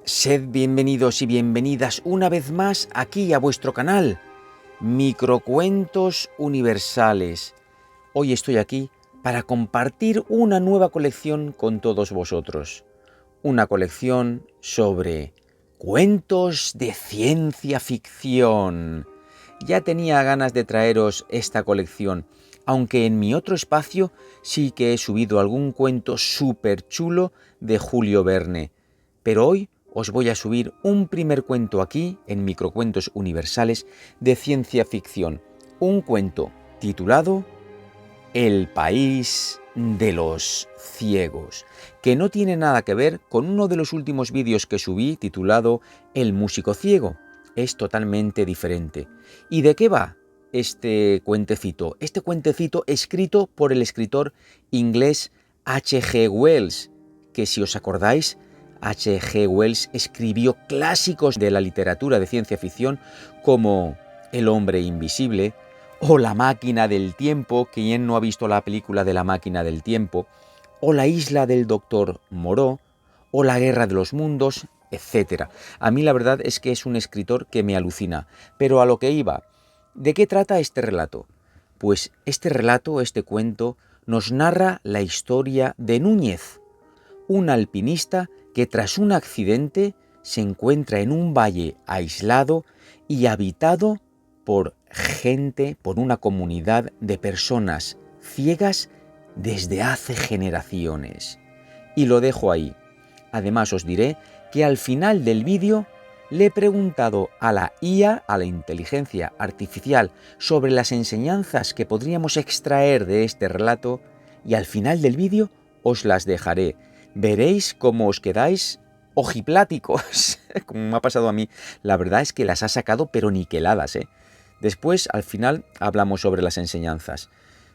Sed bienvenidos y bienvenidas una vez más aquí a vuestro canal, Microcuentos Universales. Hoy estoy aquí para compartir una nueva colección con todos vosotros. Una colección sobre cuentos de ciencia ficción. Ya tenía ganas de traeros esta colección, aunque en mi otro espacio sí que he subido algún cuento súper chulo de Julio Verne. Pero hoy os voy a subir un primer cuento aquí, en Microcuentos Universales, de ciencia ficción. Un cuento titulado El país de los ciegos, que no tiene nada que ver con uno de los últimos vídeos que subí titulado El músico ciego. Es totalmente diferente. ¿Y de qué va este cuentecito? Este cuentecito escrito por el escritor inglés H.G. Wells, que si os acordáis, H.G. Wells escribió clásicos de la literatura de ciencia ficción como El hombre invisible o La máquina del tiempo, quien no ha visto la película de La máquina del tiempo, o La isla del doctor Moreau, o La guerra de los mundos, etc. A mí la verdad es que es un escritor que me alucina, pero a lo que iba, ¿de qué trata este relato? Pues este relato, este cuento, nos narra la historia de Núñez, un alpinista que tras un accidente se encuentra en un valle aislado y habitado por gente, por una comunidad de personas ciegas desde hace generaciones. Y lo dejo ahí. Además os diré que al final del vídeo le he preguntado a la IA, a la inteligencia artificial, sobre las enseñanzas que podríamos extraer de este relato y al final del vídeo os las dejaré. Veréis cómo os quedáis ojipláticos, como me ha pasado a mí. La verdad es que las ha sacado pero niqueladas, ¿eh? Después, al final, hablamos sobre las enseñanzas.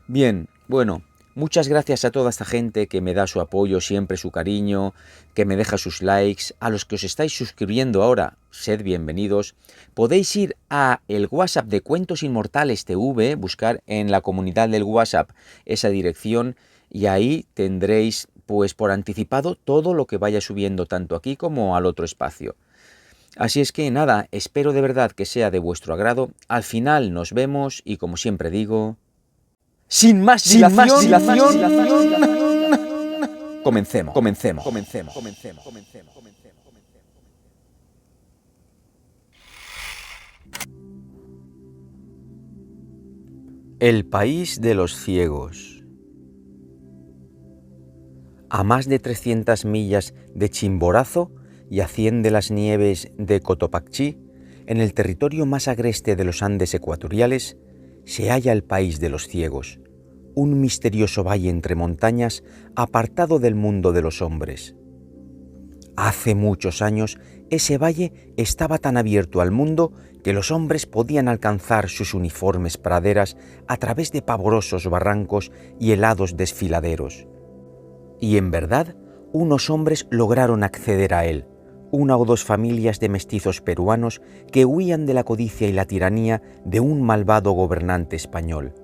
Bien, bueno, muchas gracias a toda esta gente que me da su apoyo, siempre su cariño, que me deja sus likes. A los que os estáis suscribiendo ahora, sed bienvenidos. Podéis ir a el WhatsApp de Cuentos Inmortales TV, buscar en la comunidad del WhatsApp esa dirección y ahí tendréis pues por anticipado todo lo que vaya subiendo tanto aquí como al otro espacio. Así es que nada, espero de verdad que sea de vuestro agrado. Al final nos vemos y como siempre digo, sin más dilación, comencemos. El país de los ciegos. A más de 300 millas de Chimborazo y a 100 de las nieves de Cotopaxi, en el territorio más agreste de los Andes ecuatoriales, se halla el país de los ciegos, un misterioso valle entre montañas apartado del mundo de los hombres. Hace muchos años, ese valle estaba tan abierto al mundo que los hombres podían alcanzar sus uniformes praderas a través de pavorosos barrancos y helados desfiladeros. Y en verdad, unos hombres lograron acceder a él, una o dos familias de mestizos peruanos que huían de la codicia y la tiranía de un malvado gobernante español.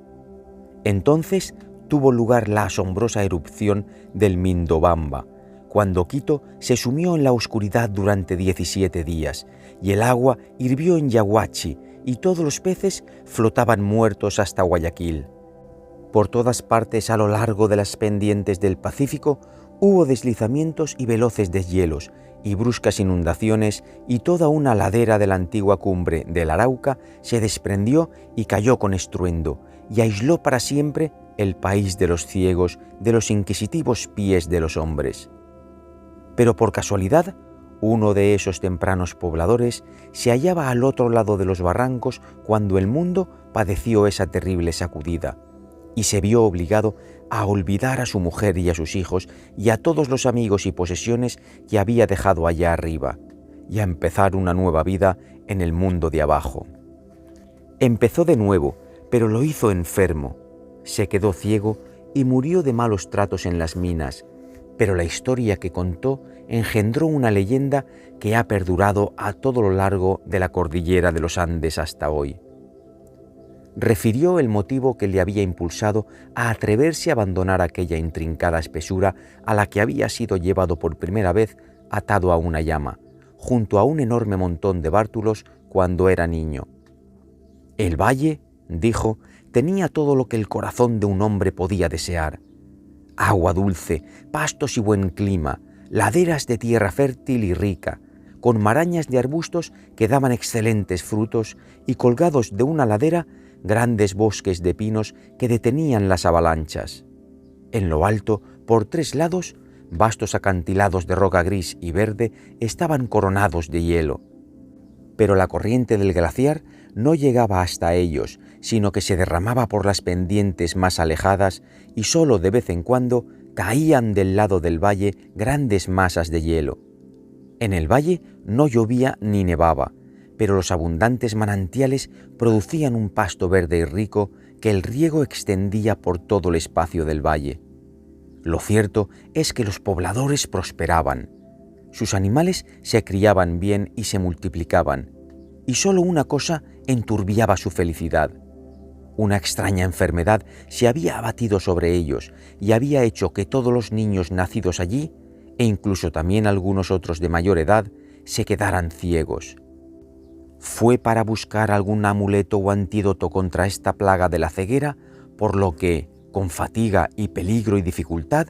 Entonces tuvo lugar la asombrosa erupción del Mindobamba, cuando Quito se sumió en la oscuridad durante 17 días, y el agua hirvió en Yaguachi, y todos los peces flotaban muertos hasta Guayaquil. Por todas partes a lo largo de las pendientes del Pacífico hubo deslizamientos y veloces deshielos y bruscas inundaciones, y toda una ladera de la antigua cumbre del Arauca se desprendió y cayó con estruendo, y aisló para siempre el país de los ciegos de los inquisitivos pies de los hombres. Pero por casualidad, uno de esos tempranos pobladores se hallaba al otro lado de los barrancos cuando el mundo padeció esa terrible sacudida, y se vio obligado a olvidar a su mujer y a sus hijos y a todos los amigos y posesiones que había dejado allá arriba, y a empezar una nueva vida en el mundo de abajo. Empezó de nuevo, pero lo hizo enfermo, se quedó ciego y murió de malos tratos en las minas, pero la historia que contó engendró una leyenda que ha perdurado a todo lo largo de la cordillera de los Andes hasta hoy. Refirió el motivo que le había impulsado a atreverse a abandonar aquella intrincada espesura a la que había sido llevado por primera vez atado a una llama, junto a un enorme montón de bártulos cuando era niño. El valle, dijo, tenía todo lo que el corazón de un hombre podía desear: agua dulce, pastos y buen clima, laderas de tierra fértil y rica, con marañas de arbustos que daban excelentes frutos y colgados de una ladera grandes bosques de pinos que detenían las avalanchas. En lo alto, por 3 lados, vastos acantilados de roca gris y verde estaban coronados de hielo. Pero la corriente del glaciar no llegaba hasta ellos, sino que se derramaba por las pendientes más alejadas y solo de vez en cuando caían del lado del valle grandes masas de hielo. En el valle no llovía ni nevaba, pero los abundantes manantiales producían un pasto verde y rico que el riego extendía por todo el espacio del valle. Lo cierto es que los pobladores prosperaban. Sus animales se criaban bien y se multiplicaban, y solo una cosa enturbiaba su felicidad. Una extraña enfermedad se había abatido sobre ellos y había hecho que todos los niños nacidos allí, e incluso también algunos otros de mayor edad, se quedaran ciegos. Fue para buscar algún amuleto o antídoto contra esta plaga de la ceguera, por lo que, con fatiga y peligro y dificultad,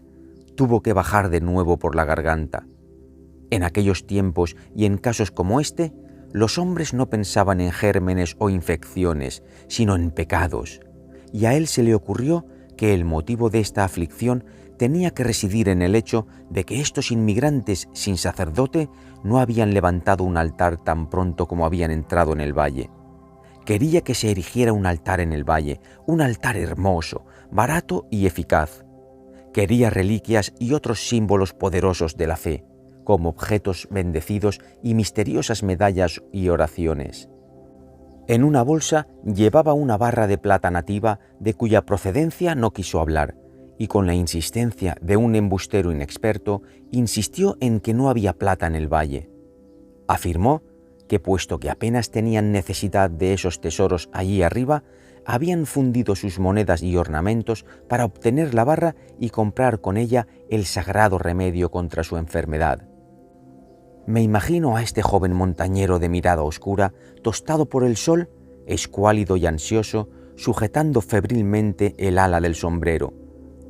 tuvo que bajar de nuevo por la garganta. En aquellos tiempos y en casos como este, los hombres no pensaban en gérmenes o infecciones, sino en pecados, y a él se le ocurrió que el motivo de esta aflicción tenía que residir en el hecho de que estos inmigrantes sin sacerdote no habían levantado un altar tan pronto como habían entrado en el valle. Quería que se erigiera un altar en el valle, un altar hermoso, barato y eficaz. Quería reliquias y otros símbolos poderosos de la fe, como objetos bendecidos y misteriosas medallas y oraciones. En una bolsa llevaba una barra de plata nativa de cuya procedencia no quiso hablar, y con la insistencia de un embustero inexperto, insistió en que no había plata en el valle. Afirmó que, puesto que apenas tenían necesidad de esos tesoros allí arriba, habían fundido sus monedas y ornamentos para obtener la barra y comprar con ella el sagrado remedio contra su enfermedad. Me imagino a este joven montañero de mirada oscura, tostado por el sol, escuálido y ansioso, sujetando febrilmente el ala del sombrero,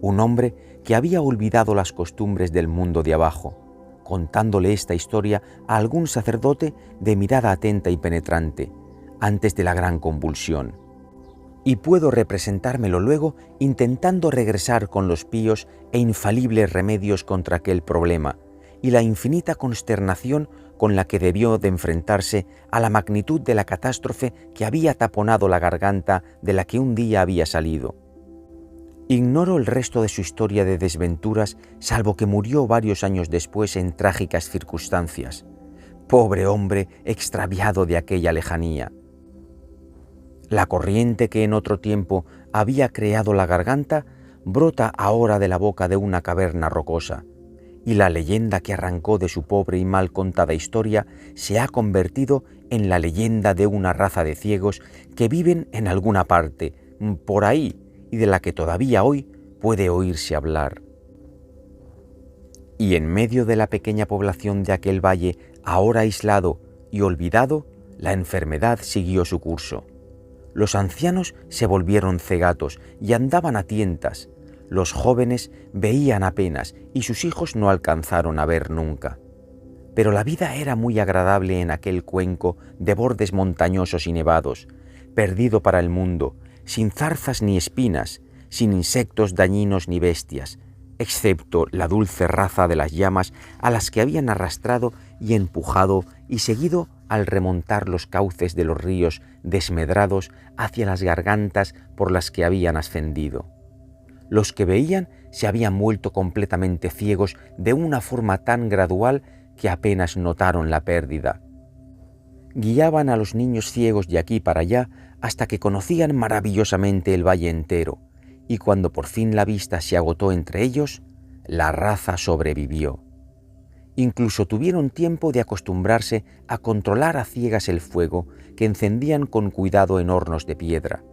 un hombre que había olvidado las costumbres del mundo de abajo, contándole esta historia a algún sacerdote de mirada atenta y penetrante, antes de la gran convulsión. Y puedo representármelo luego intentando regresar con los píos e infalibles remedios contra aquel problema, y la infinita consternación con la que debió de enfrentarse a la magnitud de la catástrofe que había taponado la garganta de la que un día había salido. Ignoro el resto de su historia de desventuras, salvo que murió varios años después en trágicas circunstancias. Pobre hombre extraviado de aquella lejanía. La corriente que en otro tiempo había creado la garganta brota ahora de la boca de una caverna rocosa, y la leyenda que arrancó de su pobre y mal contada historia se ha convertido en la leyenda de una raza de ciegos que viven en alguna parte, por ahí, y de la que todavía hoy puede oírse hablar. Y en medio de la pequeña población de aquel valle, ahora aislado y olvidado, la enfermedad siguió su curso. Los ancianos se volvieron cegatos y andaban a tientas. Los jóvenes veían apenas y sus hijos no alcanzaron a ver nunca. Pero la vida era muy agradable en aquel cuenco de bordes montañosos y nevados, perdido para el mundo, sin zarzas ni espinas, sin insectos dañinos ni bestias, excepto la dulce raza de las llamas a las que habían arrastrado y empujado y seguido al remontar los cauces de los ríos desmedrados hacia las gargantas por las que habían ascendido. Los que veían se habían vuelto completamente ciegos de una forma tan gradual que apenas notaron la pérdida. Guiaban a los niños ciegos de aquí para allá hasta que conocían maravillosamente el valle entero, y cuando por fin la vista se agotó entre ellos, la raza sobrevivió. Incluso tuvieron tiempo de acostumbrarse a controlar a ciegas el fuego que encendían con cuidado en hornos de piedra.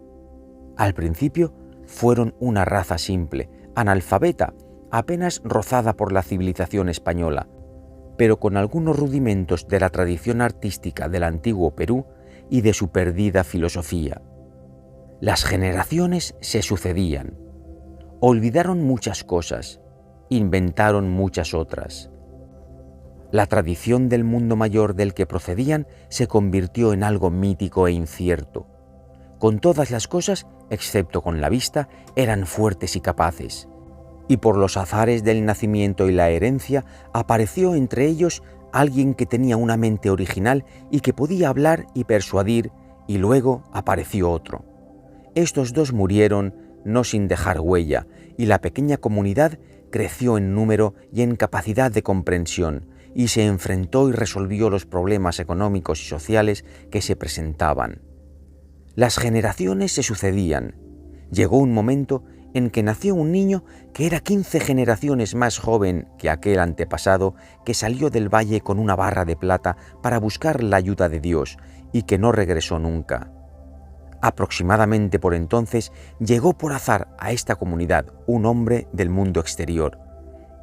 Al principio fueron una raza simple, analfabeta, apenas rozada por la civilización española, pero con algunos rudimentos de la tradición artística del antiguo Perú y de su perdida filosofía. Las generaciones se sucedían, olvidaron muchas cosas, inventaron muchas otras. La tradición del mundo mayor del que procedían se convirtió en algo mítico e incierto. Con todas las cosas, excepto con la vista, eran fuertes y capaces. Y por los azares del nacimiento y la herencia, apareció entre ellos alguien que tenía una mente original y que podía hablar y persuadir, y luego apareció otro. Estos dos murieron no sin dejar huella, y la pequeña comunidad creció en número y en capacidad de comprensión, y se enfrentó y resolvió los problemas económicos y sociales que se presentaban. Las generaciones se sucedían. Llegó un momento en que nació un niño que era 15 generaciones más joven que aquel antepasado que salió del valle con una barra de plata para buscar la ayuda de Dios y que no regresó nunca. Aproximadamente por entonces llegó por azar a esta comunidad un hombre del mundo exterior,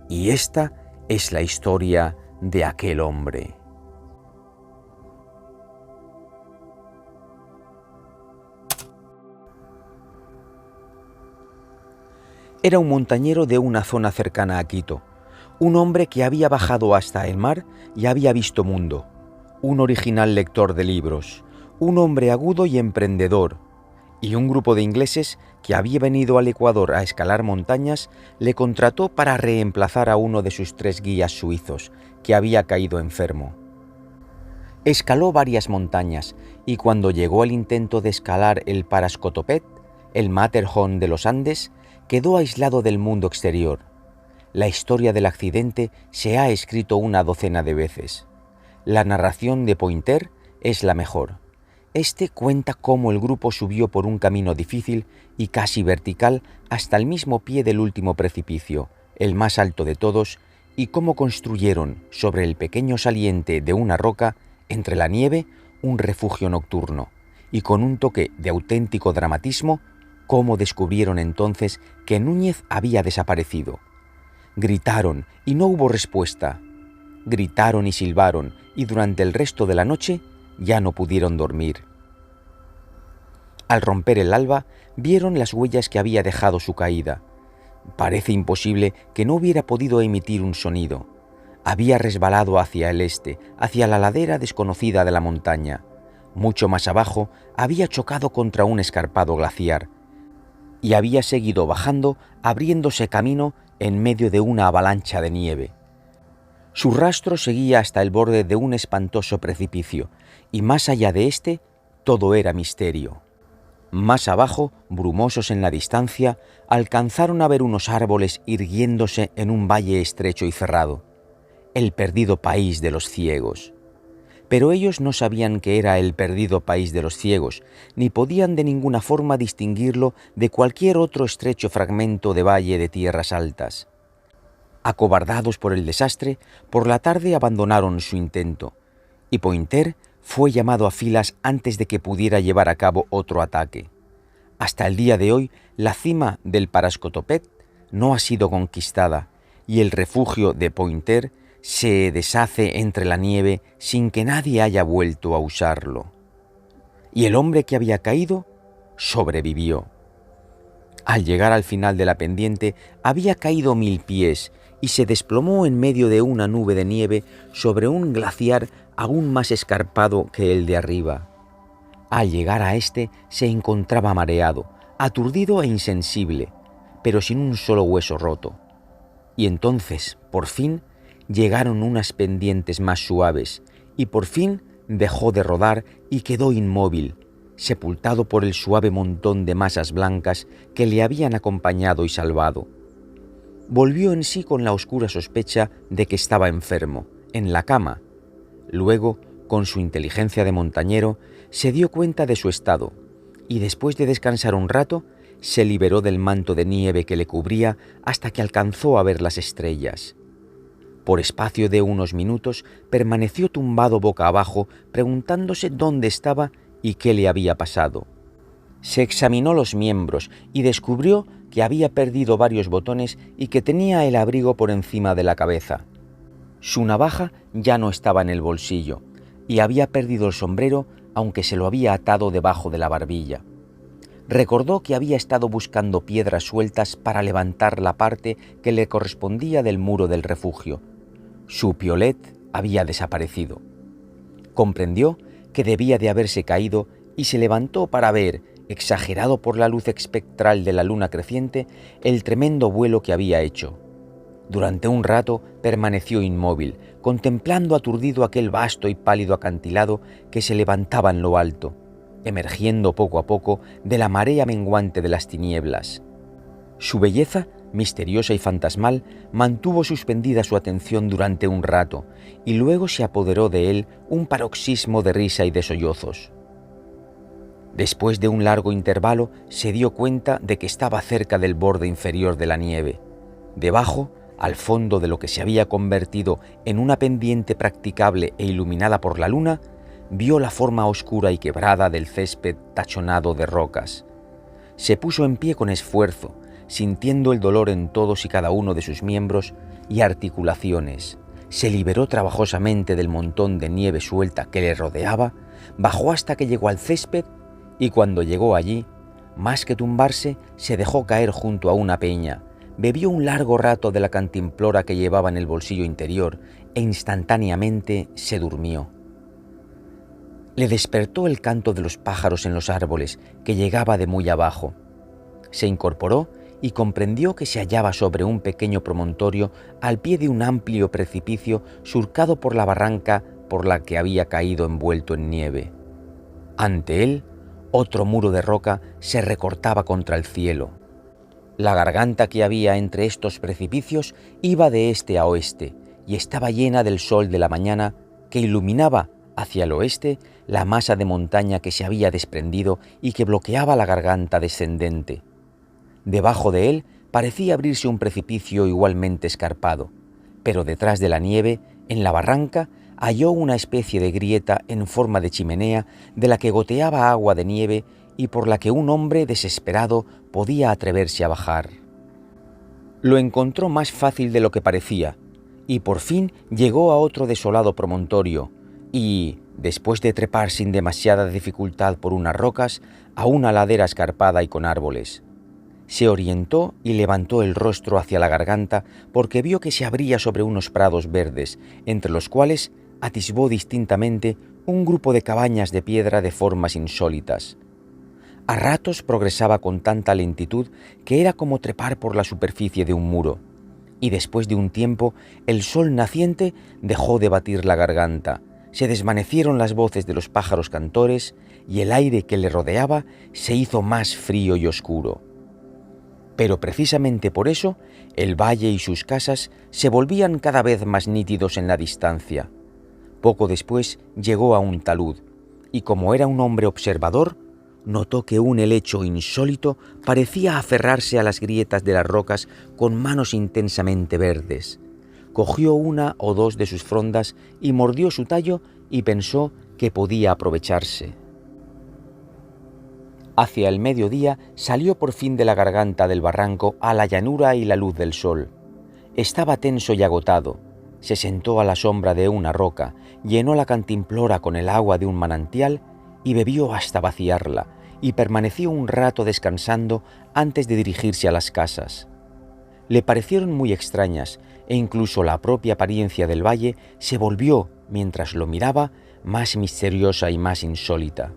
y esta es la historia de aquel hombre. Era un montañero de una zona cercana a Quito, un hombre que había bajado hasta el mar y había visto mundo, un original lector de libros, un hombre agudo y emprendedor, y un grupo de ingleses que había venido al Ecuador a escalar montañas le contrató para reemplazar a uno de sus 3 guías suizos, que había caído enfermo. Escaló varias montañas y cuando llegó el intento de escalar el Parascotopet, el Matterhorn de los Andes, quedó aislado del mundo exterior. La historia del accidente se ha escrito una docena de veces. La narración de Pointer es la mejor. Este cuenta cómo el grupo subió por un camino difícil y casi vertical hasta el mismo pie del último precipicio, el más alto de todos, y cómo construyeron sobre el pequeño saliente de una roca, entre la nieve, un refugio nocturno, y con un toque de auténtico dramatismo, cómo descubrieron entonces que Núñez había desaparecido. Gritaron y no hubo respuesta. Gritaron y silbaron y durante el resto de la noche ya no pudieron dormir. Al romper el alba, vieron las huellas que había dejado su caída. Parece imposible que no hubiera podido emitir un sonido. Había resbalado hacia el este, hacia la ladera desconocida de la montaña. Mucho más abajo, había chocado contra un escarpado glaciar y había seguido bajando, abriéndose camino en medio de una avalancha de nieve. Su rastro seguía hasta el borde de un espantoso precipicio, y más allá de este, todo era misterio. Más abajo, brumosos en la distancia, alcanzaron a ver unos árboles irguiéndose en un valle estrecho y cerrado. El perdido país de los ciegos. Pero ellos no sabían que era el perdido país de los ciegos, ni podían de ninguna forma distinguirlo de cualquier otro estrecho fragmento de valle de tierras altas. Acobardados por el desastre, por la tarde abandonaron su intento, y Pointer fue llamado a filas antes de que pudiera llevar a cabo otro ataque. Hasta el día de hoy, la cima del Parascotopet no ha sido conquistada, y el refugio de Pointer se deshace entre la nieve sin que nadie haya vuelto a usarlo. Y el hombre que había caído sobrevivió. Al llegar al final de la pendiente, había caído 1000 pies y se desplomó en medio de una nube de nieve sobre un glaciar aún más escarpado que el de arriba. Al llegar a este, se encontraba mareado, aturdido e insensible, pero sin un solo hueso roto. Y entonces, por fin, llegaron unas pendientes más suaves, y por fin dejó de rodar y quedó inmóvil, sepultado por el suave montón de masas blancas que le habían acompañado y salvado. Volvió en sí con la oscura sospecha de que estaba enfermo, en la cama. Luego, con su inteligencia de montañero, se dio cuenta de su estado, y después de descansar un rato, se liberó del manto de nieve que le cubría hasta que alcanzó a ver las estrellas. Por espacio de unos minutos permaneció tumbado boca abajo, preguntándose dónde estaba y qué le había pasado. Se examinó los miembros y descubrió que había perdido varios botones y que tenía el abrigo por encima de la cabeza. Su navaja ya no estaba en el bolsillo y había perdido el sombrero, aunque se lo había atado debajo de la barbilla. Recordó que había estado buscando piedras sueltas para levantar la parte que le correspondía del muro del refugio. Su piolet había desaparecido. Comprendió que debía de haberse caído y se levantó para ver, exagerado por la luz espectral de la luna creciente, el tremendo vuelo que había hecho. Durante un rato permaneció inmóvil, contemplando aturdido aquel vasto y pálido acantilado que se levantaba en lo alto, emergiendo poco a poco de la marea menguante de las tinieblas. Su belleza, misteriosa y fantasmal, mantuvo suspendida su atención durante un rato, y luego se apoderó de él un paroxismo de risa y de sollozos. Después de un largo intervalo, se dio cuenta de que estaba cerca del borde inferior de la nieve. Debajo, al fondo de lo que se había convertido en una pendiente practicable e iluminada por la luna, vio la forma oscura y quebrada del césped tachonado de rocas. Se puso en pie con esfuerzo, sintiendo el dolor en todos y cada uno de sus miembros y articulaciones. Se liberó trabajosamente del montón de nieve suelta que le rodeaba, bajó hasta que llegó al césped y cuando llegó allí, más que tumbarse, se dejó caer junto a una peña, bebió un largo rato de la cantimplora que llevaba en el bolsillo interior e instantáneamente se durmió. Le despertó el canto de los pájaros en los árboles, que llegaba de muy abajo. Se incorporó y comprendió que se hallaba sobre un pequeño promontorio al pie de un amplio precipicio surcado por la barranca por la que había caído envuelto en nieve. Ante él, otro muro de roca se recortaba contra el cielo. La garganta que había entre estos precipicios iba de este a oeste y estaba llena del sol de la mañana que iluminaba hacia el oeste la masa de montaña que se había desprendido y que bloqueaba la garganta descendente. Debajo de él parecía abrirse un precipicio igualmente escarpado, pero detrás de la nieve, en la barranca, halló una especie de grieta en forma de chimenea de la que goteaba agua de nieve y por la que un hombre desesperado podía atreverse a bajar. Lo encontró más fácil de lo que parecía, y por fin llegó a otro desolado promontorio, y, después de trepar sin demasiada dificultad por unas rocas, a una ladera escarpada y con árboles. Se orientó y levantó el rostro hacia la garganta porque vio que se abría sobre unos prados verdes, entre los cuales atisbó distintamente un grupo de cabañas de piedra de formas insólitas. A ratos progresaba con tanta lentitud que era como trepar por la superficie de un muro, y después de un tiempo el sol naciente dejó de batir la garganta, se desvanecieron las voces de los pájaros cantores y el aire que le rodeaba se hizo más frío y oscuro. Pero precisamente por eso el valle y sus casas se volvían cada vez más nítidos en la distancia. Poco después llegó a un talud, y como era un hombre observador, notó que un helecho insólito parecía aferrarse a las grietas de las rocas con manos intensamente verdes. Cogió una o dos de sus frondas y mordió su tallo y pensó que podía aprovecharse. Hacia el mediodía salió por fin de la garganta del barranco a la llanura y la luz del sol. Estaba tenso y agotado. Se sentó a la sombra de una roca, llenó la cantimplora con el agua de un manantial y bebió hasta vaciarla, y permaneció un rato descansando antes de dirigirse a las casas. Le parecieron muy extrañas, e incluso la propia apariencia del valle se volvió, mientras lo miraba, más misteriosa y más insólita.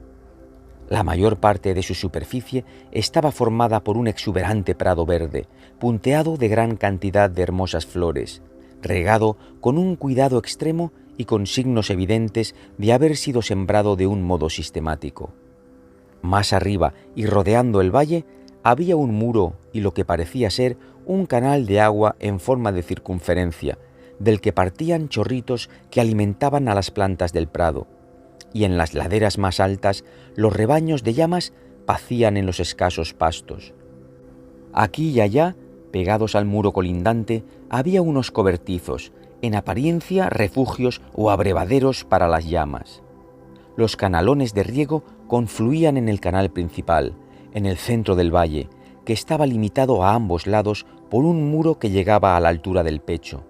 La mayor parte de su superficie estaba formada por un exuberante prado verde, punteado de gran cantidad de hermosas flores, regado con un cuidado extremo y con signos evidentes de haber sido sembrado de un modo sistemático. Más arriba y rodeando el valle había un muro y lo que parecía ser un canal de agua en forma de circunferencia, del que partían chorritos que alimentaban a las plantas del prado, y en las laderas más altas los rebaños de llamas pacían en los escasos pastos. Aquí y allá, pegados al muro colindante, había unos cobertizos, en apariencia refugios o abrevaderos para las llamas. Los canalones de riego confluían en el canal principal, en el centro del valle, que estaba limitado a ambos lados por un muro que llegaba a la altura del pecho.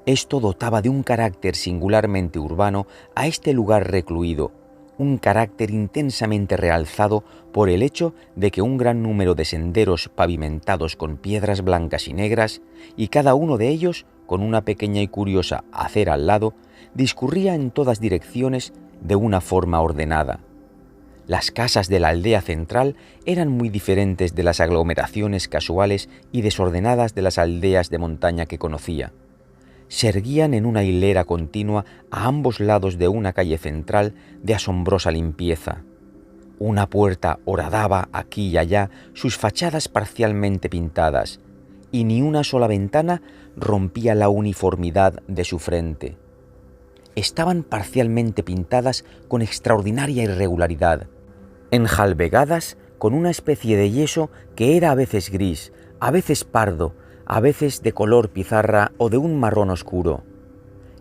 Esto dotaba de un carácter singularmente urbano a este lugar recluido, un carácter intensamente realzado por el hecho de que un gran número de senderos pavimentados con piedras blancas y negras, y cada uno de ellos con una pequeña y curiosa acera al lado, discurría en todas direcciones de una forma ordenada. Las casas de la aldea central eran muy diferentes de las aglomeraciones casuales y desordenadas de las aldeas de montaña que conocía. Se erguían en una hilera continua a ambos lados de una calle central de asombrosa limpieza. Una puerta horadaba aquí y allá sus fachadas parcialmente pintadas, y ni una sola ventana rompía la uniformidad de su frente. Estaban parcialmente pintadas con extraordinaria irregularidad, enjalbegadas con una especie de yeso que era a veces gris, a veces pardo, a veces de color pizarra o de un marrón oscuro.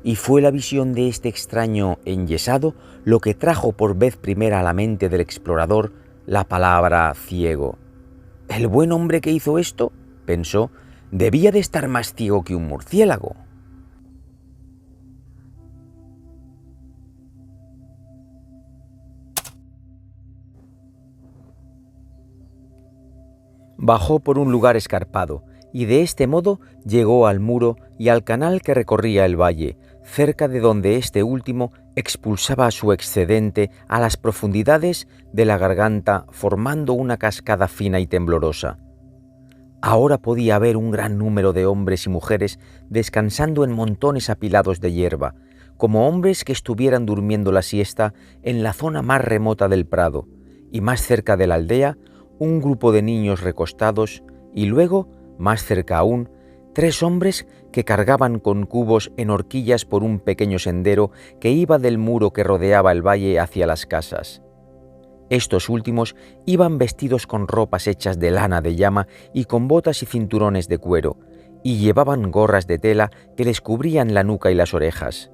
Y fue la visión de este extraño enyesado lo que trajo por vez primera a la mente del explorador la palabra ciego. «El buen hombre que hizo esto», pensó, «debía de estar más ciego que un murciélago». Bajó por un lugar escarpado, y de este modo llegó al muro y al canal que recorría el valle, cerca de donde este último expulsaba su excedente a las profundidades de la garganta, formando una cascada fina y temblorosa. Ahora podía ver un gran número de hombres y mujeres descansando en montones apilados de hierba, como hombres que estuvieran durmiendo la siesta en la zona más remota del prado, y más cerca de la aldea, un grupo de niños recostados, y luego, más cerca aún, 3 hombres que cargaban con cubos en horquillas por un pequeño sendero que iba del muro que rodeaba el valle hacia las casas. Estos últimos iban vestidos con ropas hechas de lana de llama y con botas y cinturones de cuero, y llevaban gorras de tela que les cubrían la nuca y las orejas.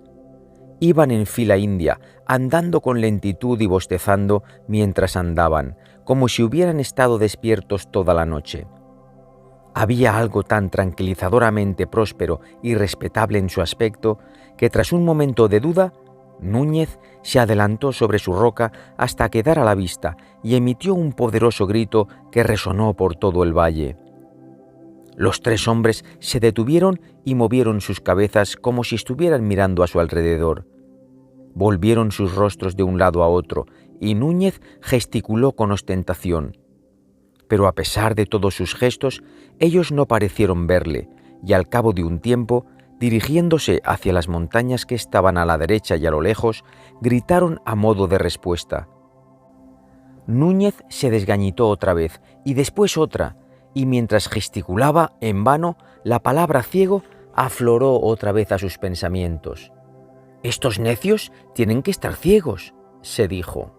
Iban en fila india, andando con lentitud y bostezando mientras andaban, como si hubieran estado despiertos toda la noche. Había algo tan tranquilizadoramente próspero y respetable en su aspecto que tras un momento de duda, Núñez se adelantó sobre su roca hasta quedar a la vista y emitió un poderoso grito que resonó por todo el valle. Los 3 hombres se detuvieron y movieron sus cabezas como si estuvieran mirando a su alrededor. Volvieron sus rostros de un lado a otro y Núñez gesticuló con ostentación. Pero a pesar de todos sus gestos, ellos no parecieron verle, y al cabo de un tiempo, dirigiéndose hacia las montañas que estaban a la derecha y a lo lejos, gritaron a modo de respuesta. Núñez se desgañitó otra vez, y después otra, y mientras gesticulaba en vano, la palabra ciego afloró otra vez a sus pensamientos. «Estos necios tienen que estar ciegos», se dijo.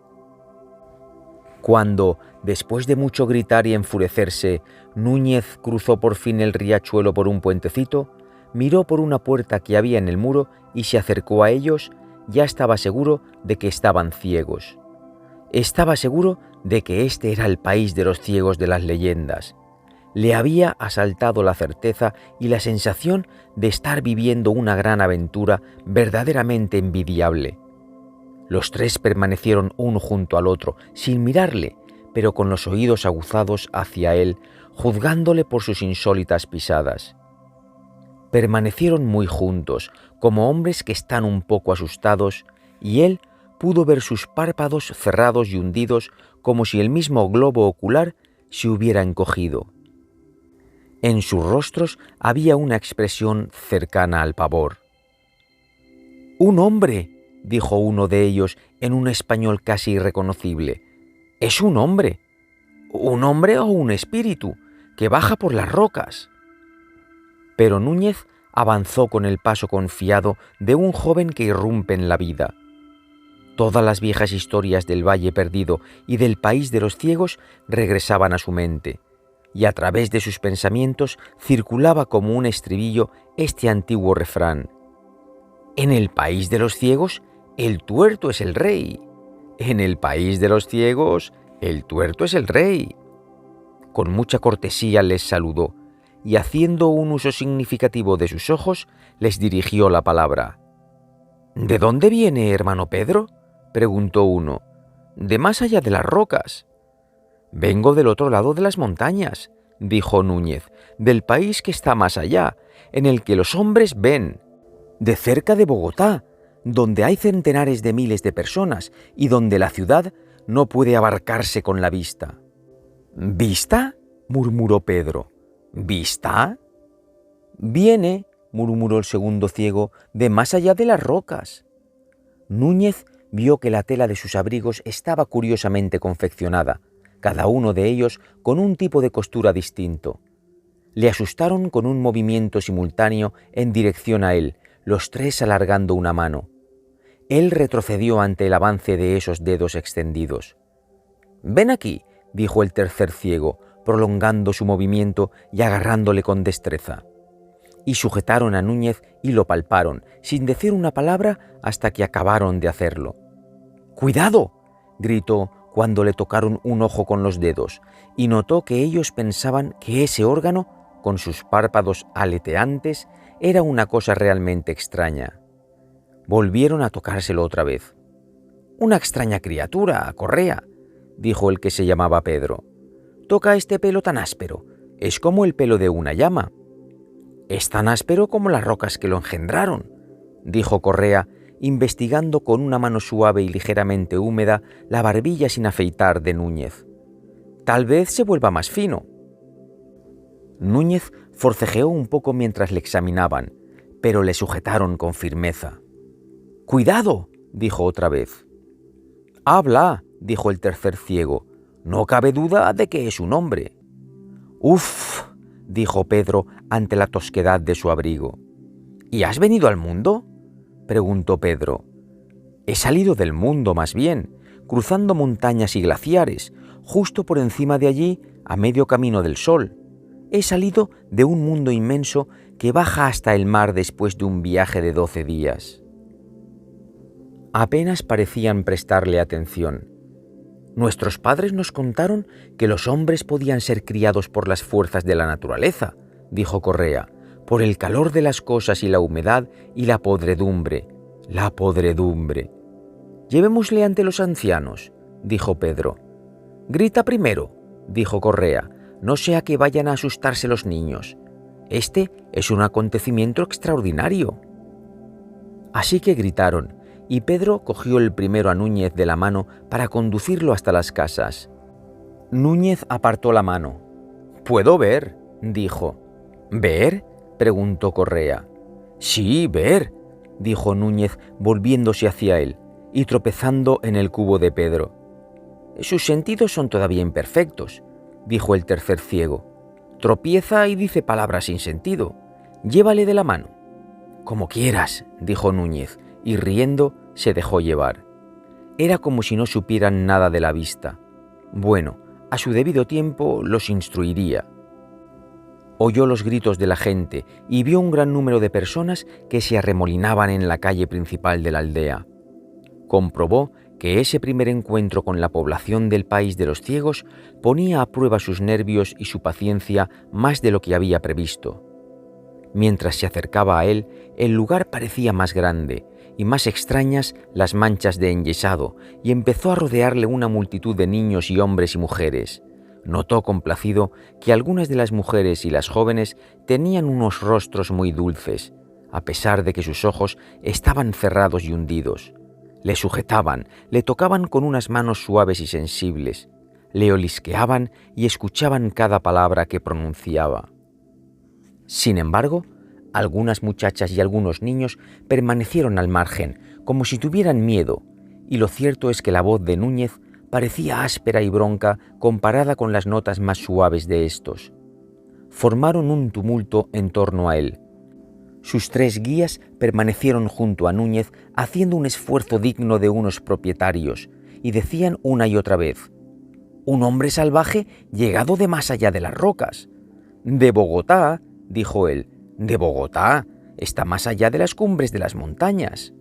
Cuando, después de mucho gritar y enfurecerse, Núñez cruzó por fin el riachuelo por un puentecito, miró por una puerta que había en el muro y se acercó a ellos, ya estaba seguro de que estaban ciegos. Estaba seguro de que este era el país de los ciegos de las leyendas. Le había asaltado la certeza y la sensación de estar viviendo una gran aventura verdaderamente envidiable. Los 3 permanecieron uno junto al otro, sin mirarle, pero con los oídos aguzados hacia él, juzgándole por sus insólitas pisadas. Permanecieron muy juntos, como hombres que están un poco asustados, y él pudo ver sus párpados cerrados y hundidos como si el mismo globo ocular se hubiera encogido. En sus rostros había una expresión cercana al pavor. «¡Un hombre!», dijo uno de ellos en un español casi irreconocible. «Es un hombre. ¿Un hombre o un espíritu que baja por las rocas?». Pero Núñez avanzó con el paso confiado de un joven que irrumpe en la vida. Todas las viejas historias del Valle Perdido y del País de los Ciegos regresaban a su mente, y a través de sus pensamientos circulaba como un estribillo este antiguo refrán: «En el País de los Ciegos, el tuerto es el rey. En el País de los Ciegos, el tuerto es el rey». Con mucha cortesía les saludó, y haciendo un uso significativo de sus ojos, les dirigió la palabra. «¿De dónde viene, hermano Pedro?», preguntó uno. «De más allá de las rocas». «Vengo del otro lado de las montañas», dijo Núñez, «del país que está más allá, en el que los hombres ven, de cerca de Bogotá, donde hay centenares de miles de personas y donde la ciudad no puede abarcarse con la vista». «¿Vista?», murmuró Pedro. «¿Vista?». «Viene», murmuró el segundo ciego, «de más allá de las rocas». Núñez vio que la tela de sus abrigos estaba curiosamente confeccionada, cada uno de ellos con un tipo de costura distinto. Le asustaron con un movimiento simultáneo en dirección a él, los tres alargando una mano. Él retrocedió ante el avance de esos dedos extendidos. «Ven aquí», dijo el tercer ciego, prolongando su movimiento y agarrándole con destreza. Y sujetaron a Núñez y lo palparon, sin decir una palabra hasta que acabaron de hacerlo. «¡Cuidado!», gritó cuando le tocaron un ojo con los dedos, y notó que ellos pensaban que ese órgano, con sus párpados aleteantes, era una cosa realmente extraña. Volvieron a tocárselo otra vez. «Una extraña criatura, Correa», dijo el que se llamaba Pedro. «Toca este pelo tan áspero, es como el pelo de una llama». «Es tan áspero como las rocas que lo engendraron», dijo Correa, investigando con una mano suave y ligeramente húmeda la barbilla sin afeitar de Núñez. «Tal vez se vuelva más fino». Núñez forcejeó un poco mientras le examinaban, pero le sujetaron con firmeza. «¡Cuidado!», dijo otra vez. «Habla», dijo el tercer ciego. «No cabe duda de que es un hombre». «Uf», dijo Pedro ante la tosquedad de su abrigo. «¿Y has venido al mundo?», preguntó Pedro. «He salido del mundo, más bien, cruzando montañas y glaciares, justo por encima de allí, a medio camino del sol. He salido de un mundo inmenso que baja hasta el mar después de un viaje de 12 días». Apenas parecían prestarle atención. «Nuestros padres nos contaron que los hombres podían ser criados por las fuerzas de la naturaleza», dijo Correa, «por el calor de las cosas y la humedad y la podredumbre. La podredumbre». «Llevémosle ante los ancianos», dijo Pedro. «Grita primero», dijo Correa, «no sea que vayan a asustarse los niños. Este es un acontecimiento extraordinario». Así que gritaron, y Pedro cogió el primero a Núñez de la mano para conducirlo hasta las casas. Núñez apartó la mano. «Puedo ver», dijo. «¿Ver?», preguntó Correa. «Sí, ver», dijo Núñez volviéndose hacia él y tropezando en el cubo de Pedro. «Sus sentidos son todavía imperfectos», dijo el tercer ciego. «Tropieza y dice palabras sin sentido. Llévale de la mano». «Como quieras», dijo Núñez, y riendo se dejó llevar. Era como si no supieran nada de la vista. Bueno, a su debido tiempo los instruiría. Oyó los gritos de la gente y vio un gran número de personas que se arremolinaban en la calle principal de la aldea. Comprobó que ese primer encuentro con la población del país de los ciegos ponía a prueba sus nervios y su paciencia más de lo que había previsto. Mientras se acercaba a él, el lugar parecía más grande y más extrañas las manchas de enyesado, y empezó a rodearle una multitud de niños y hombres y mujeres. Notó complacido que algunas de las mujeres y las jóvenes tenían unos rostros muy dulces, a pesar de que sus ojos estaban cerrados y hundidos. Le sujetaban, le tocaban con unas manos suaves y sensibles, le olisqueaban y escuchaban cada palabra que pronunciaba. Sin embargo, algunas muchachas y algunos niños permanecieron al margen, como si tuvieran miedo, y lo cierto es que la voz de Núñez parecía áspera y bronca comparada con las notas más suaves de estos. Formaron un tumulto en torno a él. Sus tres guías permanecieron junto a Núñez haciendo un esfuerzo digno de unos propietarios, y decían una y otra vez: «Un hombre salvaje llegado de más allá de las rocas». «De Bogotá», dijo él. «De Bogotá, está más allá de las cumbres de las montañas».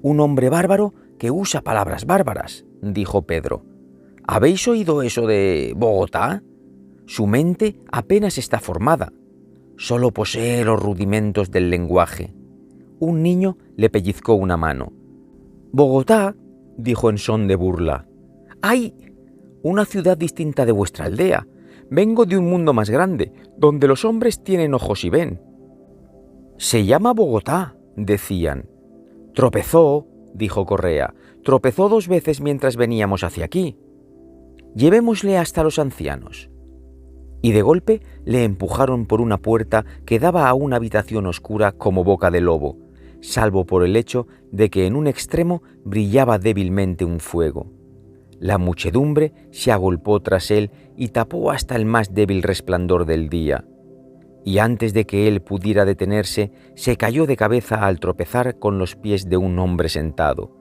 «Un hombre bárbaro que usa palabras bárbaras», dijo Pedro. «¿Habéis oído eso de Bogotá? Su mente apenas está formada. solo posee los rudimentos del lenguaje. Un niño le pellizcó una mano. «Bogotá», dijo en son de burla. «¡Ay! Una ciudad distinta de vuestra aldea. Vengo de un mundo más grande, donde los hombres tienen ojos y ven». «Se llama Bogotá», decían. «Tropezó», dijo Correa, «tropezó 2 veces mientras veníamos hacia aquí. Llevémosle hasta los ancianos». Y de golpe le empujaron por una puerta que daba a una habitación oscura como boca de lobo, salvo por el hecho de que en un extremo brillaba débilmente un fuego. La muchedumbre se agolpó tras él y tapó hasta el más débil resplandor del día. Y antes de que él pudiera detenerse, se cayó de cabeza al tropezar con los pies de un hombre sentado.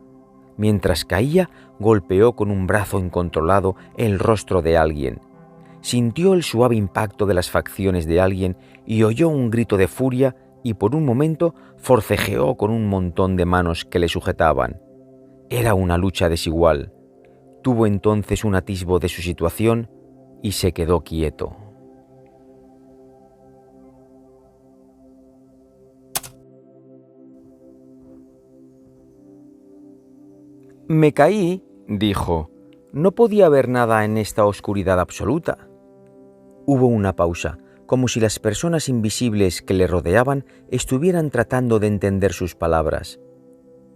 Mientras caía, golpeó con un brazo incontrolado el rostro de alguien. Sintió el suave impacto de las facciones de alguien y oyó un grito de furia y por un momento forcejeó con un montón de manos que le sujetaban. Era una lucha desigual. Tuvo entonces un atisbo de su situación y se quedó quieto. «Me caí», dijo. «No podía ver nada en esta oscuridad absoluta». Hubo una pausa, como si las personas invisibles que le rodeaban estuvieran tratando de entender sus palabras.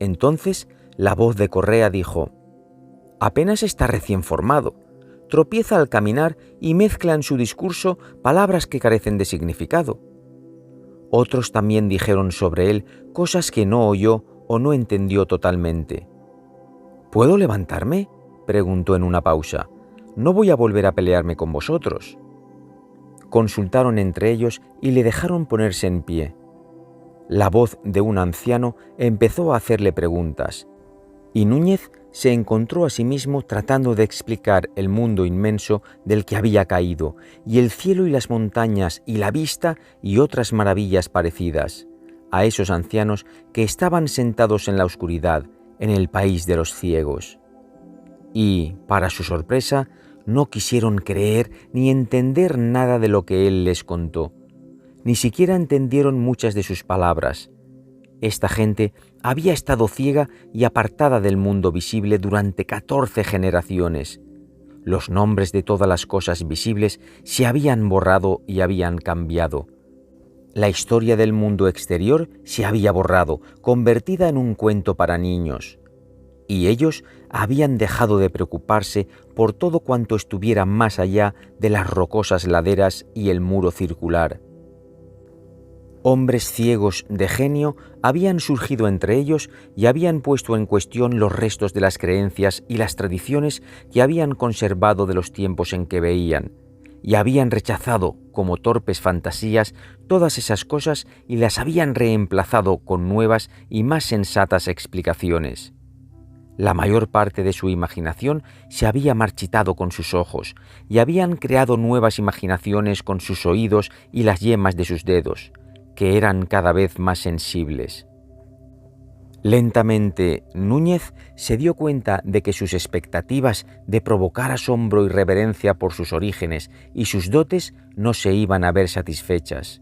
Entonces, la voz de Correa dijo: «Apenas está recién formado. Tropieza al caminar y mezcla en su discurso palabras que carecen de significado». Otros también dijeron sobre él cosas que no oyó o no entendió totalmente. «¿Puedo levantarme?», preguntó en una pausa. «No voy a volver a pelearme con vosotros». Consultaron entre ellos y le dejaron ponerse en pie. La voz de un anciano empezó a hacerle preguntas, y Núñez se encontró a sí mismo tratando de explicar el mundo inmenso del que había caído, y el cielo y las montañas y la vista y otras maravillas parecidas, a esos ancianos que estaban sentados en la oscuridad, en el país de los ciegos. Y, para su sorpresa, no quisieron creer ni entender nada de lo que él les contó. Ni siquiera entendieron muchas de sus palabras. Esta gente había estado ciega y apartada del mundo visible durante 14 generaciones. Los nombres de todas las cosas visibles se habían borrado y habían cambiado. La historia del mundo exterior se había borrado, convertida en un cuento para niños. Y ellos habían dejado de preocuparse por todo cuanto estuviera más allá de las rocosas laderas y el muro circular. Hombres ciegos de genio habían surgido entre ellos y habían puesto en cuestión los restos de las creencias y las tradiciones que habían conservado de los tiempos en que veían, y habían rechazado como torpes fantasías todas esas cosas y las habían reemplazado con nuevas y más sensatas explicaciones. La mayor parte de su imaginación se había marchitado con sus ojos y habían creado nuevas imaginaciones con sus oídos y las yemas de sus dedos, que eran cada vez más sensibles. Lentamente, Núñez se dio cuenta de que sus expectativas de provocar asombro y reverencia por sus orígenes y sus dotes no se iban a ver satisfechas.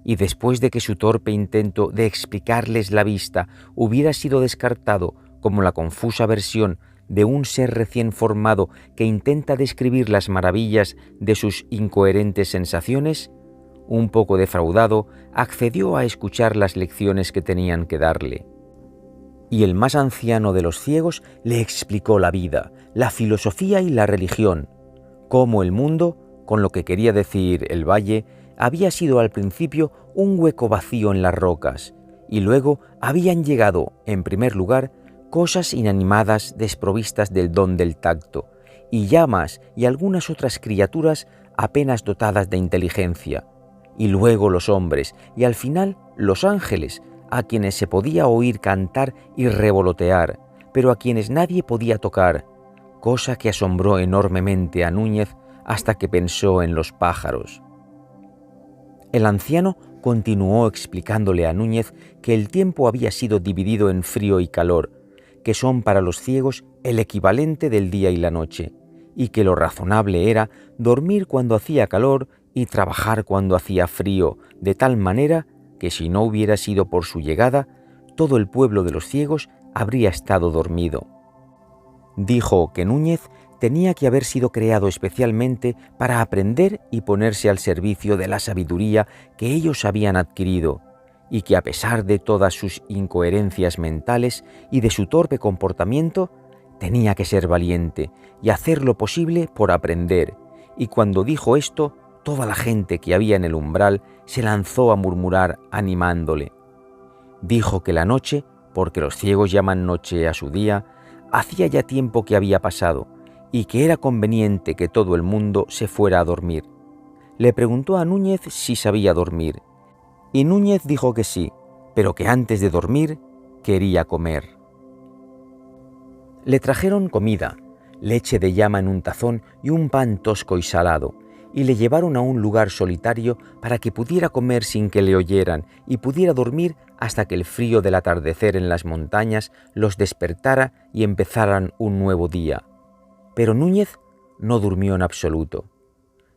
Y después de que su torpe intento de explicarles la vista hubiera sido descartado como la confusa versión de un ser recién formado que intenta describir las maravillas de sus incoherentes sensaciones, un poco defraudado, accedió a escuchar las lecciones que tenían que darle. Y el más anciano de los ciegos le explicó la vida, la filosofía y la religión, cómo el mundo, con lo que quería decir el valle, había sido al principio un hueco vacío en las rocas, y luego habían llegado, en primer lugar, cosas inanimadas desprovistas del don del tacto, y llamas y algunas otras criaturas apenas dotadas de inteligencia, y luego los hombres, y al final los ángeles, a quienes se podía oír cantar y revolotear, pero a quienes nadie podía tocar, cosa que asombró enormemente a Núñez hasta que pensó en los pájaros. El anciano continuó explicándole a Núñez que el tiempo había sido dividido en frío y calor, que son para los ciegos el equivalente del día y la noche, y que lo razonable era dormir cuando hacía calor y trabajar cuando hacía frío, de tal manera que si no hubiera sido por su llegada, todo el pueblo de los ciegos habría estado dormido. Dijo que Núñez tenía que haber sido creado especialmente para aprender y ponerse al servicio de la sabiduría que ellos habían adquirido, y que a pesar de todas sus incoherencias mentales y de su torpe comportamiento, tenía que ser valiente y hacer lo posible por aprender, y cuando dijo esto, toda la gente que había en el umbral se lanzó a murmurar animándole. Dijo que la noche, porque los ciegos llaman noche a su día, hacía ya tiempo que había pasado, y que era conveniente que todo el mundo se fuera a dormir. Le preguntó a Núñez si sabía dormir, y Núñez dijo que sí, pero que antes de dormir quería comer. Le trajeron comida, leche de llama en un tazón y un pan tosco y salado, y le llevaron a un lugar solitario para que pudiera comer sin que le oyeran y pudiera dormir hasta que el frío del atardecer en las montañas los despertara y empezaran un nuevo día. Pero Núñez no durmió en absoluto.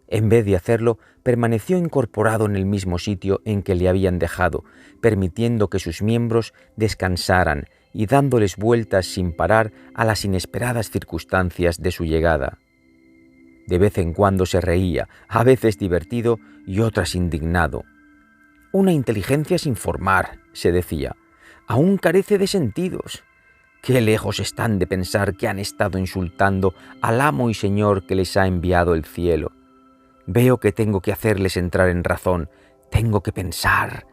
En vez de hacerlo, permaneció incorporado en el mismo sitio en que le habían dejado, permitiendo que sus miembros descansaran y dándoles vueltas sin parar a las inesperadas circunstancias de su llegada. De vez en cuando se reía, a veces divertido y otras indignado. «Una inteligencia sin formar», se decía, «aún carece de sentidos. Qué lejos están de pensar que han estado insultando al amo y señor que les ha enviado el cielo. Veo que tengo que hacerles entrar en razón. Tengo que pensar.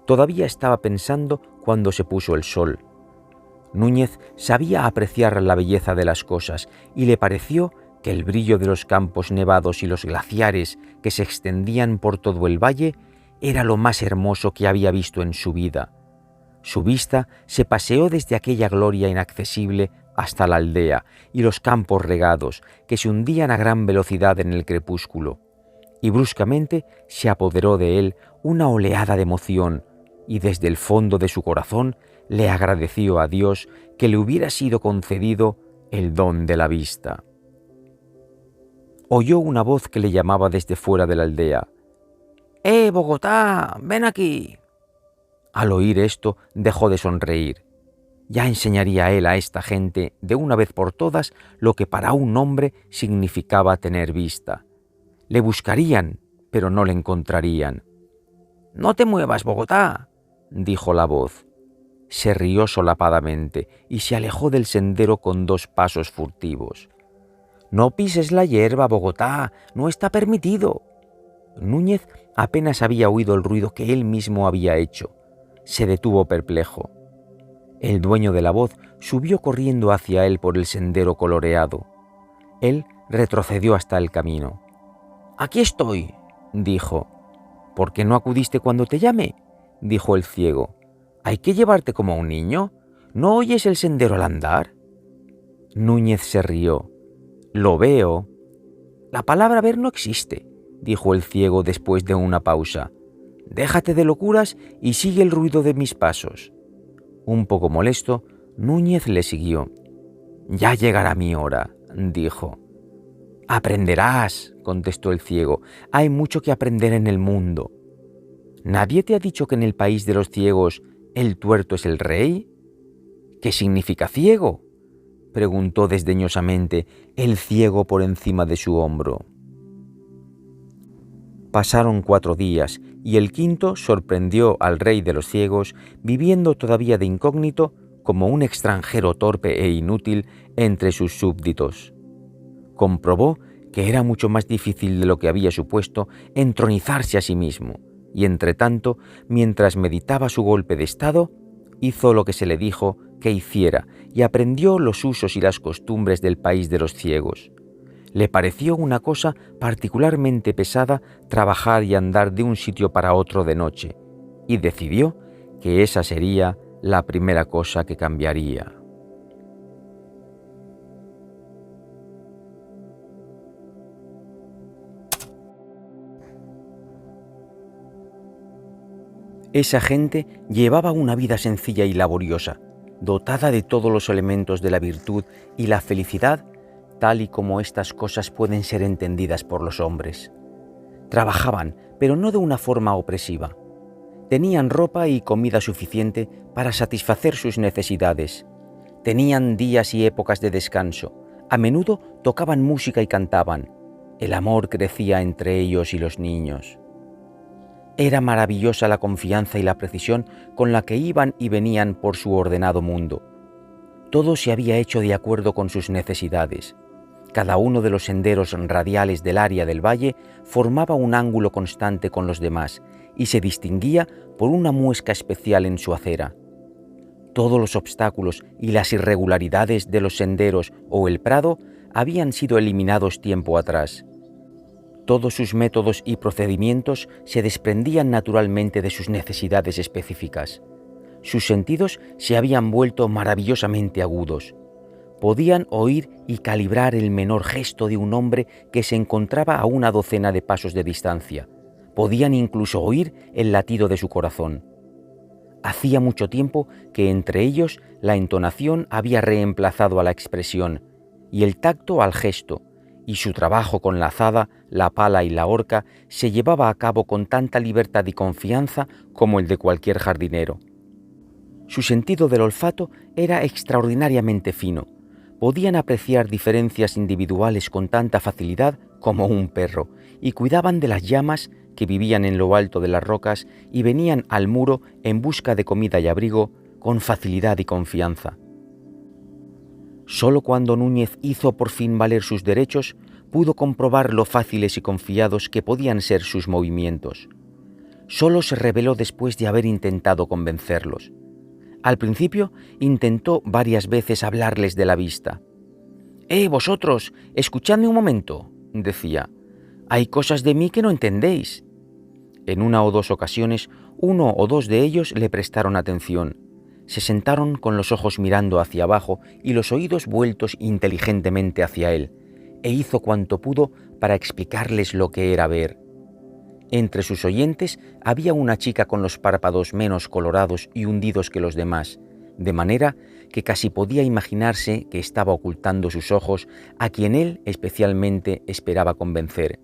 Todavía estaba pensando cuando se puso el sol. Núñez sabía apreciar la belleza de las cosas y le pareció que el brillo de los campos nevados y los glaciares que se extendían por todo el valle era lo más hermoso que había visto en su vida. Su vista se paseó desde aquella gloria inaccesible hasta la aldea y los campos regados que se hundían a gran velocidad en el crepúsculo, y bruscamente se apoderó de él una oleada de emoción, y desde el fondo de su corazón le agradeció a Dios que le hubiera sido concedido el don de la vista. Oyó una voz que le llamaba desde fuera de la aldea. Bogotá, ven aquí! Al oír esto dejó de sonreír. Ya enseñaría él a esta gente de una vez por todas lo que para un hombre significaba tener vista. Le buscarían, pero no le encontrarían. «No te muevas, Bogotá», dijo la voz. Se rió solapadamente y se alejó del sendero con 2 pasos furtivos. «No pises la hierba, Bogotá, no está permitido». Núñez apenas había oído el ruido que él mismo había hecho. Se detuvo perplejo. El dueño de la voz subió corriendo hacia él por el sendero coloreado. Él retrocedió hasta el camino. «Aquí estoy», dijo. «¿Por qué no acudiste cuando te llamé?», dijo el ciego. «¿Hay que llevarte como a un niño? ¿No oyes el sendero al andar?». Núñez se rió. «Lo veo». «La palabra ver no existe», dijo el ciego después de una pausa. «Déjate de locuras y sigue el ruido de mis pasos». Un poco molesto, Núñez le siguió. «Ya llegará mi hora», dijo. «Aprenderás», contestó el ciego. «Hay mucho que aprender en el mundo». «¿Nadie te ha dicho que en el país de los ciegos el tuerto es el rey?» «¿Qué significa ciego?», preguntó desdeñosamente el ciego por encima de su hombro. Pasaron 4 días y el quinto sorprendió al rey de los ciegos viviendo todavía de incógnito como un extranjero torpe e inútil entre sus súbditos. Comprobó que era mucho más difícil de lo que había supuesto entronizarse a sí mismo, y entretanto, mientras meditaba su golpe de estado, hizo lo que se le dijo que hiciera y aprendió los usos y las costumbres del país de los ciegos. Le pareció una cosa particularmente pesada trabajar y andar de un sitio para otro de noche, y decidió que esa sería la primera cosa que cambiaría. Esa gente llevaba una vida sencilla y laboriosa, dotada de todos los elementos de la virtud y la felicidad, tal y como estas cosas pueden ser entendidas por los hombres. Trabajaban, pero no de una forma opresiva. Tenían ropa y comida suficiente para satisfacer sus necesidades. Tenían días y épocas de descanso. A menudo tocaban música y cantaban. El amor crecía entre ellos y los niños. Era maravillosa la confianza y la precisión con la que iban y venían por su ordenado mundo. Todo se había hecho de acuerdo con sus necesidades. Cada uno de los senderos radiales del área del valle formaba un ángulo constante con los demás y se distinguía por una muesca especial en su acera. Todos los obstáculos y las irregularidades de los senderos o el prado habían sido eliminados tiempo atrás. Todos sus métodos y procedimientos se desprendían naturalmente de sus necesidades específicas. Sus sentidos se habían vuelto maravillosamente agudos. Podían oír y calibrar el menor gesto de un hombre que se encontraba a una docena de pasos de distancia. Podían incluso oír el latido de su corazón. Hacía mucho tiempo que entre ellos la entonación había reemplazado a la expresión y el tacto al gesto, y su trabajo con la azada, la pala y la horca se llevaba a cabo con tanta libertad y confianza como el de cualquier jardinero. Su sentido del olfato era extraordinariamente fino. Podían apreciar diferencias individuales con tanta facilidad como un perro, y cuidaban de las llamas que vivían en lo alto de las rocas y venían al muro en busca de comida y abrigo con facilidad y confianza. Solo cuando Núñez hizo por fin valer sus derechos, pudo comprobar lo fáciles y confiados que podían ser sus movimientos. Solo se reveló después de haber intentado convencerlos. Al principio intentó varias veces hablarles de la vista. Vosotros, escuchadme un momento, decía. Hay cosas de mí que no entendéis. En una o dos ocasiones, uno o dos de ellos le prestaron atención. Se sentaron con los ojos mirando hacia abajo y los oídos vueltos inteligentemente hacia él, e hizo cuanto pudo para explicarles lo que era ver. Entre sus oyentes había una chica con los párpados menos colorados y hundidos que los demás, de manera que casi podía imaginarse que estaba ocultando sus ojos a quien él especialmente esperaba convencer.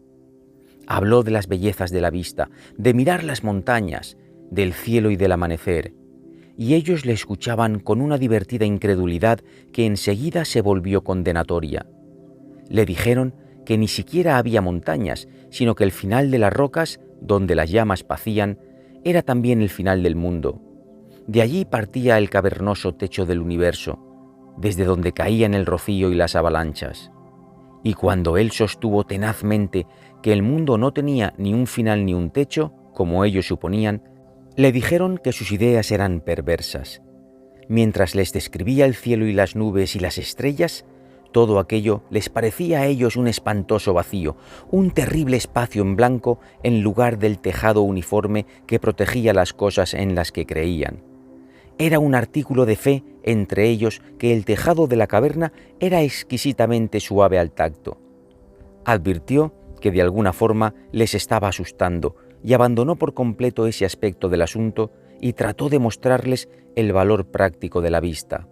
Habló de las bellezas de la vista, de mirar las montañas, del cielo y del amanecer, y ellos le escuchaban con una divertida incredulidad que enseguida se volvió condenatoria. Le dijeron que ni siquiera había montañas, sino que el final de las rocas, donde las llamas pacían, era también el final del mundo. De allí partía el cavernoso techo del universo, desde donde caían el rocío y las avalanchas. Y cuando él sostuvo tenazmente que el mundo no tenía ni un final ni un techo, como ellos suponían, le dijeron que sus ideas eran perversas. Mientras les describía el cielo y las nubes y las estrellas, todo aquello les parecía a ellos un espantoso vacío, un terrible espacio en blanco en lugar del tejado uniforme que protegía las cosas en las que creían. Era un artículo de fe entre ellos que el tejado de la caverna era exquisitamente suave al tacto. Advirtió que de alguna forma les estaba asustando y abandonó por completo ese aspecto del asunto y trató de mostrarles el valor práctico de la vista.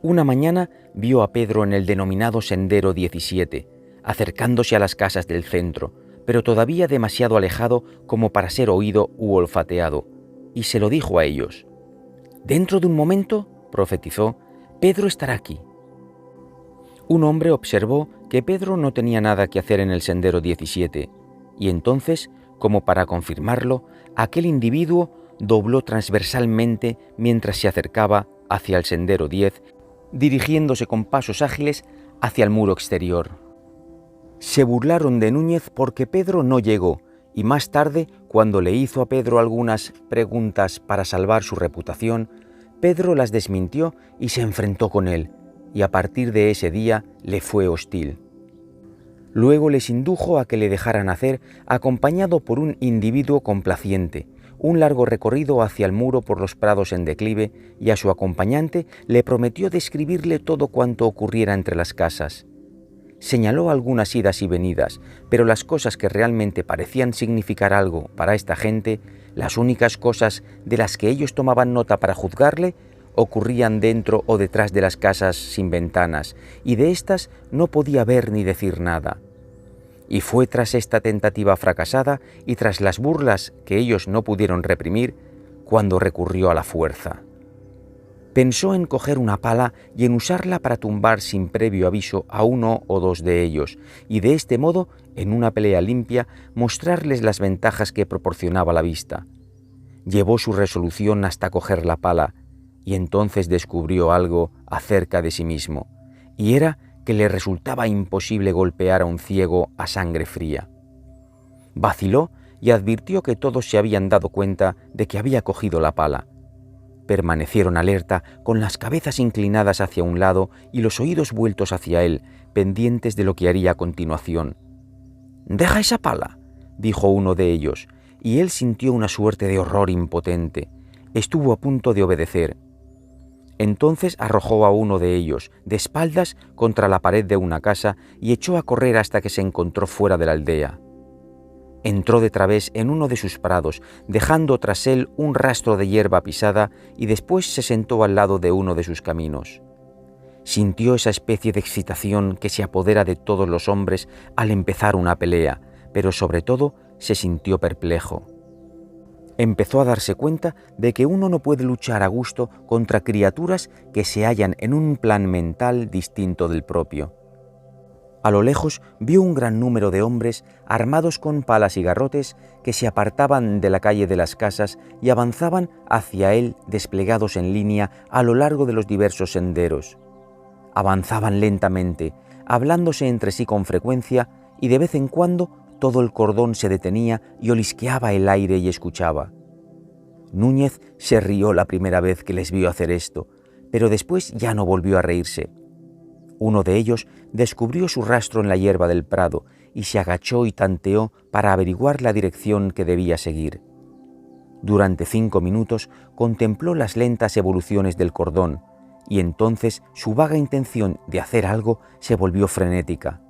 Una mañana vio a Pedro en el denominado Sendero 17, acercándose a las casas del centro, pero todavía demasiado alejado como para ser oído u olfateado, y se lo dijo a ellos. «Dentro de un momento», profetizó, «Pedro estará aquí». Un hombre observó que Pedro no tenía nada que hacer en el Sendero 17, y entonces, como para confirmarlo, aquel individuo dobló transversalmente mientras se acercaba hacia el Sendero 10, dirigiéndose con pasos ágiles hacia el muro exterior. Se burlaron de Núñez porque Pedro no llegó, y más tarde, cuando le hizo a Pedro algunas preguntas para salvar su reputación, Pedro las desmintió y se enfrentó con él, y a partir de ese día le fue hostil. Luego les indujo a que le dejaran hacer, acompañado por un individuo complaciente, un largo recorrido hacia el muro por los prados en declive, y a su acompañante le prometió describirle todo cuanto ocurriera entre las casas. Señaló algunas idas y venidas, pero las cosas que realmente parecían significar algo para esta gente, las únicas cosas de las que ellos tomaban nota para juzgarle, ocurrían dentro o detrás de las casas sin ventanas, y de éstas no podía ver ni decir nada. Y fue tras esta tentativa fracasada y tras las burlas que ellos no pudieron reprimir, cuando recurrió a la fuerza. Pensó en coger una pala y en usarla para tumbar sin previo aviso a uno o dos de ellos, y de este modo, en una pelea limpia, mostrarles las ventajas que proporcionaba la vista. Llevó su resolución hasta coger la pala, y entonces descubrió algo acerca de sí mismo, y era que le resultaba imposible golpear a un ciego a sangre fría. Vaciló y advirtió que todos se habían dado cuenta de que había cogido la pala. Permanecieron alerta, con las cabezas inclinadas hacia un lado y los oídos vueltos hacia él, pendientes de lo que haría a continuación. «Deja esa pala», dijo uno de ellos, y él sintió una suerte de horror impotente. Estuvo a punto de obedecer. Entonces arrojó a uno de ellos, de espaldas, contra la pared de una casa y echó a correr hasta que se encontró fuera de la aldea. Entró de través en uno de sus prados, dejando tras él un rastro de hierba pisada, y después se sentó al lado de uno de sus caminos. Sintió esa especie de excitación que se apodera de todos los hombres al empezar una pelea, pero sobre todo se sintió perplejo. Empezó a darse cuenta de que uno no puede luchar a gusto contra criaturas que se hallan en un plan mental distinto del propio. A lo lejos vio un gran número de hombres armados con palas y garrotes que se apartaban de la calle de las casas y avanzaban hacia él desplegados en línea a lo largo de los diversos senderos. Avanzaban lentamente, hablándose entre sí con frecuencia, y de vez en cuando todo el cordón se detenía y olisqueaba el aire y escuchaba. Núñez se rió la primera vez que les vio hacer esto, pero después ya no volvió a reírse. Uno de ellos descubrió su rastro en la hierba del prado y se agachó y tanteó para averiguar la dirección que debía seguir. Durante 5 minutos contempló las lentas evoluciones del cordón, y entonces su vaga intención de hacer algo se volvió frenética.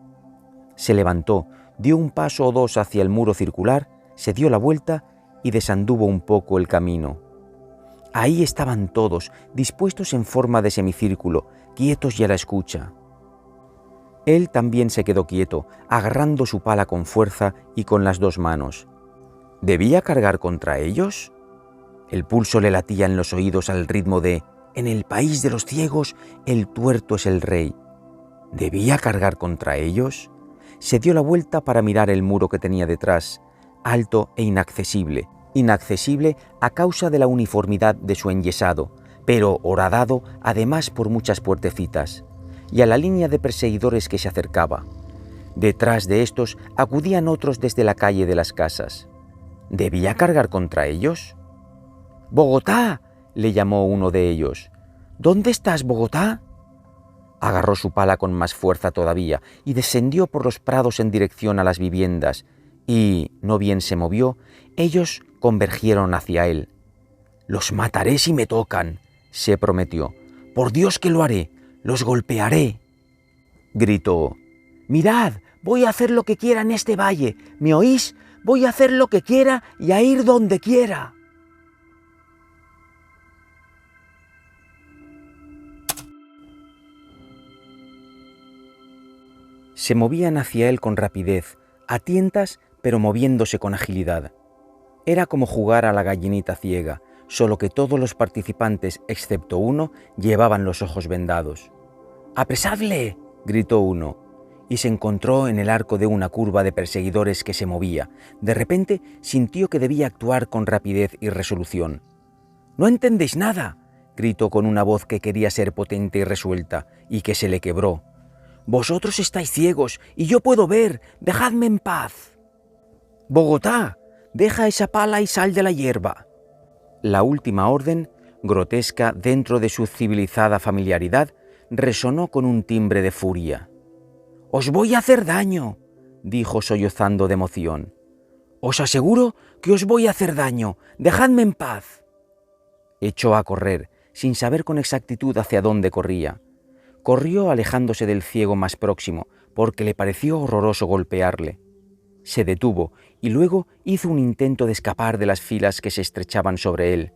Se levantó, dio un paso o dos hacia el muro circular, se dio la vuelta y desanduvo un poco el camino. Ahí estaban todos, dispuestos en forma de semicírculo, quietos y a la escucha. Él también se quedó quieto, agarrando su pala con fuerza y con las 2 manos. ¿Debía cargar contra ellos? El pulso le latía en los oídos al ritmo de «En el país de los ciegos, el tuerto es el rey». ¿Debía cargar contra ellos? Se dio la vuelta para mirar el muro que tenía detrás, alto e inaccesible a causa de la uniformidad de su enyesado, pero horadado además por muchas puertecitas, y a la línea de perseguidores que se acercaba. Detrás de estos acudían otros desde la calle de las casas. ¿Debía cargar contra ellos? «¡Bogotá!», le llamó uno de ellos. «¿Dónde estás, Bogotá?». Agarró su pala con más fuerza todavía y descendió por los prados en dirección a las viviendas, y, no bien se movió, ellos convergieron hacia él. «Los mataré si me tocan», se prometió. «Por Dios que lo haré, los golpearé». Gritó: «Mirad, voy a hacer lo que quiera en este valle, ¿me oís? Voy a hacer lo que quiera y a ir donde quiera». Se movían hacia él con rapidez, a tientas, pero moviéndose con agilidad. Era como jugar a la gallinita ciega, solo que todos los participantes, excepto uno, llevaban los ojos vendados. «¡Apresadle!», gritó uno, y se encontró en el arco de una curva de perseguidores que se movía. De repente sintió que debía actuar con rapidez y resolución. «¡No entendéis nada!», gritó con una voz que quería ser potente y resuelta, y que se le quebró. «Vosotros estáis ciegos y yo puedo ver, dejadme en paz». «Bogotá, deja esa pala y sal de la hierba». La última orden, grotesca dentro de su civilizada familiaridad, resonó con un timbre de furia. «Os voy a hacer daño», dijo sollozando de emoción. «Os aseguro que os voy a hacer daño, dejadme en paz». Echó a correr, sin saber con exactitud hacia dónde corría. Corrió alejándose del ciego más próximo, porque le pareció horroroso golpearle. Se detuvo y luego hizo un intento de escapar de las filas que se estrechaban sobre él.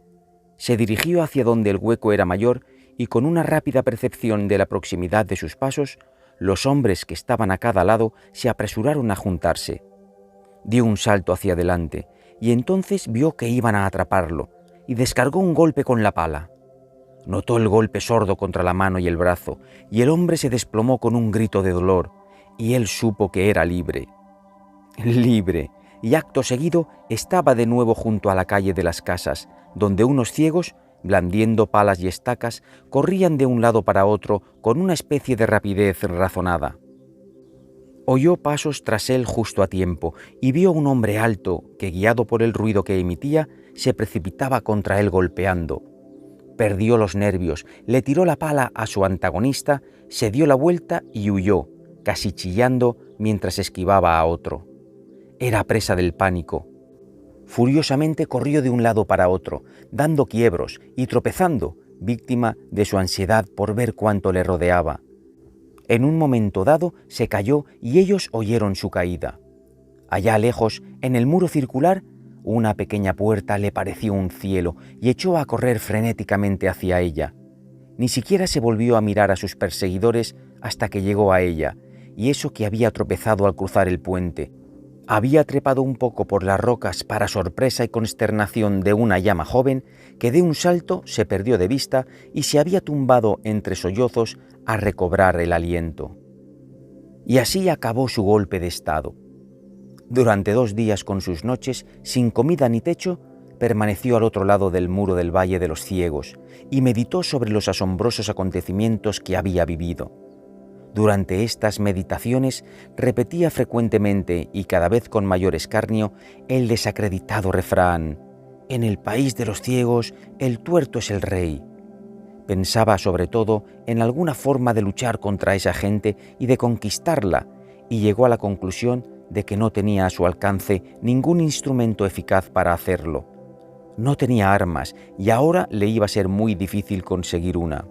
Se dirigió hacia donde el hueco era mayor y con una rápida percepción de la proximidad de sus pasos, los hombres que estaban a cada lado se apresuraron a juntarse. Dio un salto hacia adelante y entonces vio que iban a atraparlo y descargó un golpe con la pala. Notó el golpe sordo contra la mano y el brazo y el hombre se desplomó con un grito de dolor y él supo que era libre. Libre, y acto seguido estaba de nuevo junto a la calle de las casas, donde unos ciegos, blandiendo palas y estacas, corrían de un lado para otro con una especie de rapidez razonada. Oyó pasos tras él justo a tiempo y vio a un hombre alto que, guiado por el ruido que emitía, se precipitaba contra él golpeando. Perdió los nervios, le tiró la pala a su antagonista, se dio la vuelta y huyó, casi chillando mientras esquivaba a otro. Era presa del pánico. Furiosamente corrió de un lado para otro, dando quiebros y tropezando, víctima de su ansiedad por ver cuánto le rodeaba. En un momento dado se cayó y ellos oyeron su caída. Allá lejos, en el muro circular, una pequeña puerta le pareció un cielo y echó a correr frenéticamente hacia ella. Ni siquiera se volvió a mirar a sus perseguidores hasta que llegó a ella, y eso que había tropezado al cruzar el puente. Había trepado un poco por las rocas para sorpresa y consternación de una llama joven que de un salto se perdió de vista y se había tumbado entre sollozos a recobrar el aliento. Y así acabó su golpe de estado. Durante 2 días con sus noches, sin comida ni techo, permaneció al otro lado del muro del Valle de los Ciegos y meditó sobre los asombrosos acontecimientos que había vivido. Durante estas meditaciones repetía frecuentemente y cada vez con mayor escarnio el desacreditado refrán: «En el país de los ciegos, el tuerto es el rey». Pensaba sobre todo en alguna forma de luchar contra esa gente y de conquistarla, y llegó a la conclusión de que no tenía a su alcance ningún instrumento eficaz para hacerlo. No tenía armas y ahora le iba a ser muy difícil conseguir una.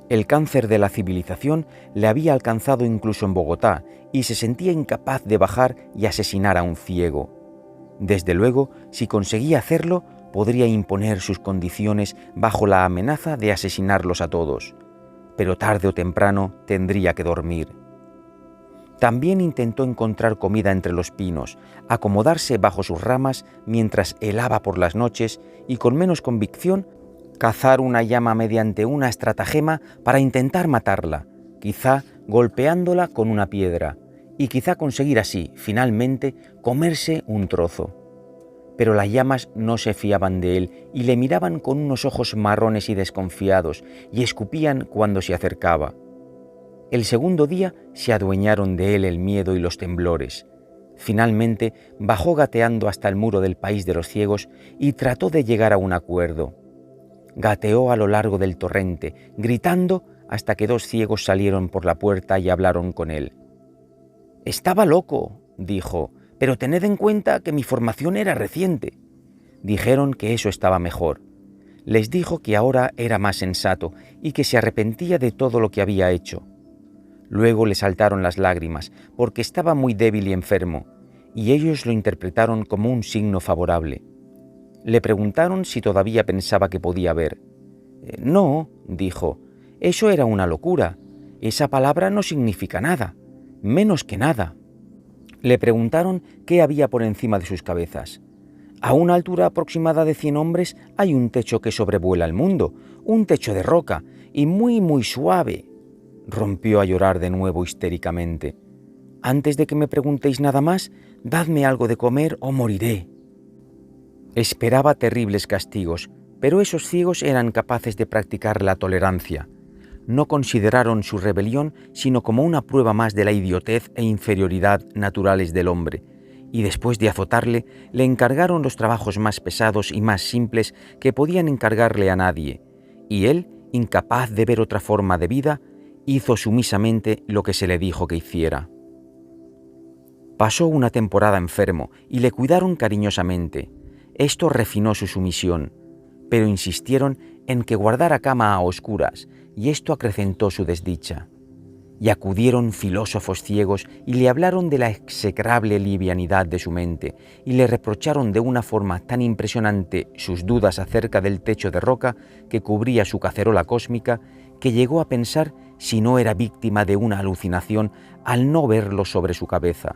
El cáncer de la civilización le había alcanzado incluso en Bogotá y se sentía incapaz de bajar y asesinar a un ciego. Desde luego, si conseguía hacerlo, podría imponer sus condiciones bajo la amenaza de asesinarlos a todos, pero tarde o temprano tendría que dormir. También intentó encontrar comida entre los pinos, acomodarse bajo sus ramas mientras helaba por las noches y con menos convicción cazar una llama mediante una estratagema para intentar matarla, quizá golpeándola con una piedra, y quizá conseguir así, finalmente, comerse un trozo. Pero las llamas no se fiaban de él y le miraban con unos ojos marrones y desconfiados, y escupían cuando se acercaba. El segundo día se adueñaron de él el miedo y los temblores. Finalmente bajó gateando hasta el muro del país de los ciegos y trató de llegar a un acuerdo. Gateó a lo largo del torrente, gritando hasta que 2 ciegos salieron por la puerta y hablaron con él. «Estaba loco», dijo, «pero tened en cuenta que mi formación era reciente». Dijeron que eso estaba mejor. Les dijo que ahora era más sensato y que se arrepentía de todo lo que había hecho. Luego le saltaron las lágrimas, porque estaba muy débil y enfermo, y ellos lo interpretaron como un signo favorable. Le preguntaron si todavía pensaba que podía ver. «No», dijo, «eso era una locura. Esa palabra no significa nada, menos que nada». Le preguntaron qué había por encima de sus cabezas. «A una altura aproximada de 100 hombres hay un techo que sobrevuela el mundo, un techo de roca, y muy, muy suave». Rompió a llorar de nuevo histéricamente. «Antes de que me preguntéis nada más, dadme algo de comer o moriré». Esperaba terribles castigos, pero esos ciegos eran capaces de practicar la tolerancia. No consideraron su rebelión sino como una prueba más de la idiotez e inferioridad naturales del hombre, y después de azotarle, le encargaron los trabajos más pesados y más simples que podían encargarle a nadie, y él, incapaz de ver otra forma de vida, hizo sumisamente lo que se le dijo que hiciera. Pasó una temporada enfermo y le cuidaron cariñosamente. Esto refinó su sumisión, pero insistieron en que guardara cama a oscuras, y esto acrecentó su desdicha. Y acudieron filósofos ciegos y le hablaron de la execrable livianidad de su mente y le reprocharon de una forma tan impresionante sus dudas acerca del techo de roca que cubría su cacerola cósmica, que llegó a pensar si no era víctima de una alucinación al no verlo sobre su cabeza.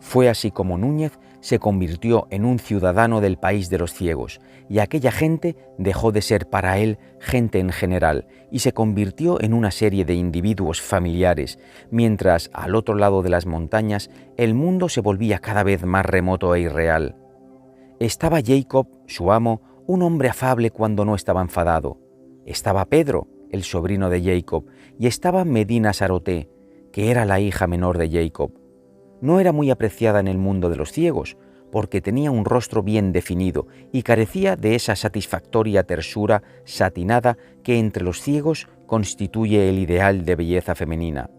Fue así como Núñez se convirtió en un ciudadano del país de los ciegos, y aquella gente dejó de ser para él gente en general y se convirtió en una serie de individuos familiares, mientras al otro lado de las montañas el mundo se volvía cada vez más remoto e irreal. Estaba Jacob, su amo, un hombre afable cuando no estaba enfadado. Estaba Pedro, el sobrino de Jacob, y estaba Medina Saroté, que era la hija menor de Jacob. No era muy apreciada en el mundo de los ciegos, porque tenía un rostro bien definido y carecía de esa satisfactoria tersura satinada que entre los ciegos constituye el ideal de belleza femenina.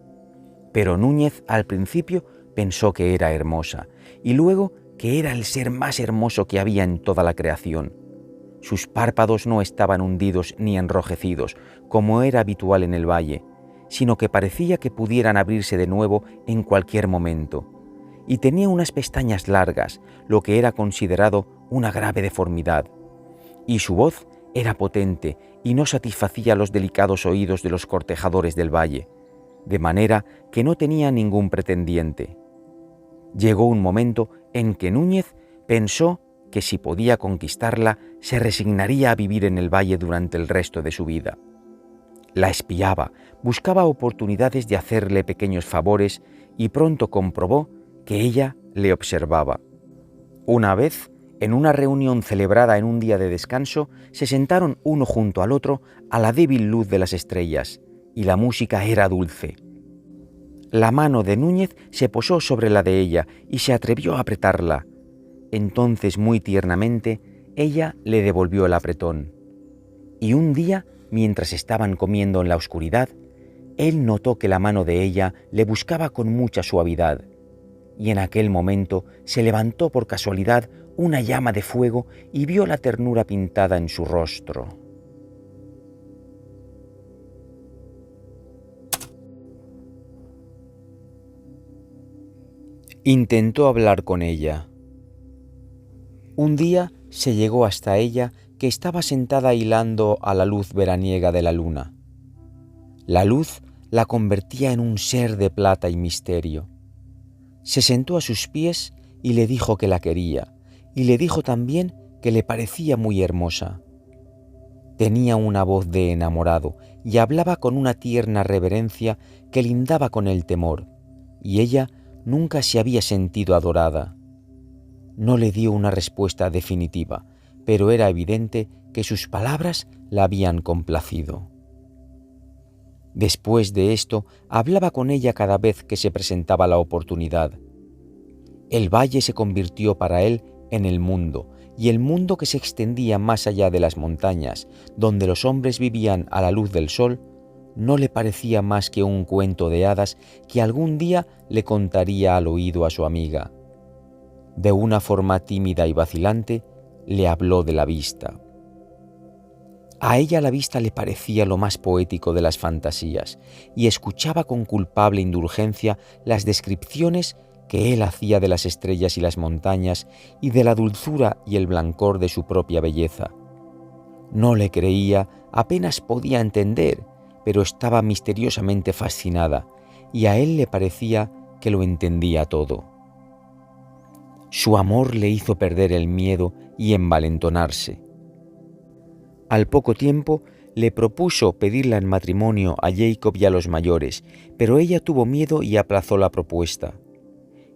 Pero Núñez al principio pensó que era hermosa, y luego que era el ser más hermoso que había en toda la creación. Sus párpados no estaban hundidos ni enrojecidos, como era habitual en el valle, sino que parecía que pudieran abrirse de nuevo en cualquier momento. Y tenía unas pestañas largas, lo que era considerado una grave deformidad. Y su voz era potente y no satisfacía los delicados oídos de los cortejadores del valle, de manera que no tenía ningún pretendiente. Llegó un momento en que Núñez pensó que si podía conquistarla, se resignaría a vivir en el valle durante el resto de su vida. La espiaba, buscaba oportunidades de hacerle pequeños favores y pronto comprobó que ella le observaba. Una vez, en una reunión celebrada en un día de descanso, se sentaron uno junto al otro a la débil luz de las estrellas, y la música era dulce. La mano de Núñez se posó sobre la de ella y se atrevió a apretarla. Entonces, muy tiernamente, ella le devolvió el apretón. Y un día, mientras estaban comiendo en la oscuridad, él notó que la mano de ella le buscaba con mucha suavidad, y en aquel momento se levantó por casualidad una llama de fuego y vio la ternura pintada en su rostro. Intentó hablar con ella. Un día se llegó hasta ella, que estaba sentada hilando a la luz veraniega de la luna. La luz la convertía en un ser de plata y misterio. Se sentó a sus pies y le dijo que la quería, y le dijo también que le parecía muy hermosa. Tenía una voz de enamorado y hablaba con una tierna reverencia que lindaba con el temor, y ella nunca se había sentido adorada. No le dio una respuesta definitiva, pero era evidente que sus palabras la habían complacido. Después de esto, hablaba con ella cada vez que se presentaba la oportunidad. El valle se convirtió para él en el mundo, y el mundo que se extendía más allá de las montañas, donde los hombres vivían a la luz del sol, no le parecía más que un cuento de hadas que algún día le contaría al oído a su amiga. De una forma tímida y vacilante, le habló de la vista. A ella la vista le parecía lo más poético de las fantasías, y escuchaba con culpable indulgencia las descripciones que él hacía de las estrellas y las montañas y de la dulzura y el blancor de su propia belleza. No le creía, apenas podía entender, pero estaba misteriosamente fascinada, y a él le parecía que lo entendía todo. Su amor le hizo perder el miedo y envalentonarse. Al poco tiempo le propuso pedirla en matrimonio a Jacob y a los mayores, pero ella tuvo miedo y aplazó la propuesta.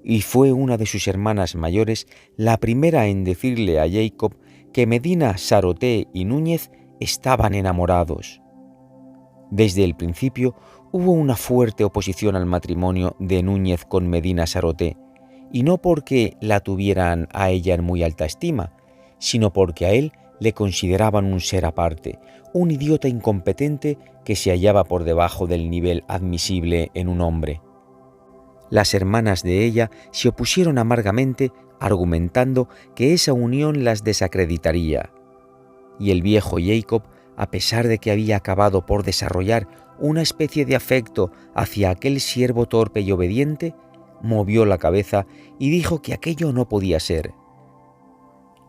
Y fue una de sus hermanas mayores la primera en decirle a Jacob que Medina Saroté y Núñez estaban enamorados. Desde el principio hubo una fuerte oposición al matrimonio de Núñez con Medina Saroté, y no porque la tuvieran a ella en muy alta estima, sino porque a él le consideraban un ser aparte, un idiota incompetente que se hallaba por debajo del nivel admisible en un hombre. Las hermanas de ella se opusieron amargamente, argumentando que esa unión las desacreditaría, y el viejo Jacob a pesar de que había acabado por desarrollar una especie de afecto hacia aquel siervo torpe y obediente, movió la cabeza y dijo que aquello no podía ser.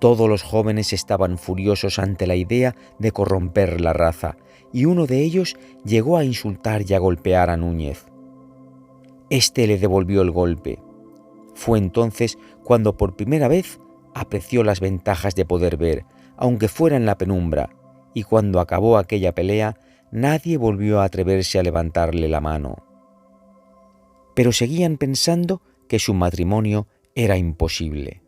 Todos los jóvenes estaban furiosos ante la idea de corromper la raza, y uno de ellos llegó a insultar y a golpear a Núñez. Este le devolvió el golpe. Fue entonces cuando por primera vez apreció las ventajas de poder ver, aunque fuera en la penumbra, y cuando acabó aquella pelea, nadie volvió a atreverse a levantarle la mano. Pero seguían pensando que su matrimonio era imposible.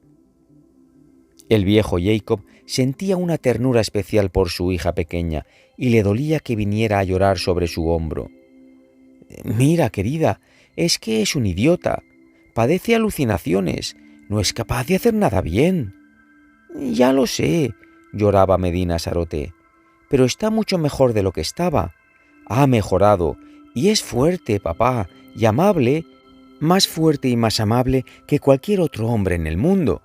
El viejo Jacob sentía una ternura especial por su hija pequeña y le dolía que viniera a llorar sobre su hombro. «Mira, querida, es que es un idiota, padece alucinaciones, no es capaz de hacer nada bien». «Ya lo sé», lloraba Medina Saroté, «pero está mucho mejor de lo que estaba. Ha mejorado y es fuerte, papá, y amable, más fuerte y más amable que cualquier otro hombre en el mundo.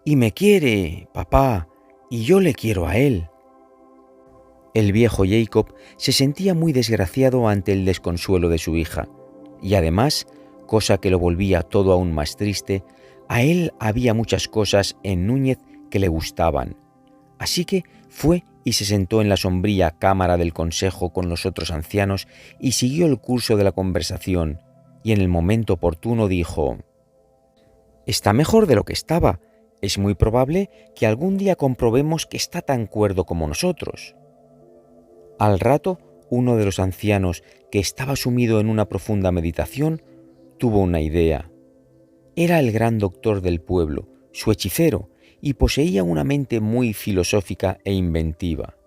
Y me quiere, papá, y yo le quiero a él». El viejo Jacob se sentía muy desgraciado ante el desconsuelo de su hija, y además, cosa que lo volvía todo aún más triste, a él había muchas cosas en Núñez que le gustaban. Así que fue y se sentó en la sombría cámara del consejo con los otros ancianos y siguió el curso de la conversación, y en el momento oportuno dijo: «Está mejor de lo que estaba. Es muy probable que algún día comprobemos que está tan cuerdo como nosotros». Al rato, uno de los ancianos, que estaba sumido en una profunda meditación, tuvo una idea. Era el gran doctor del pueblo, su hechicero, y poseía una mente muy filosófica e inventiva.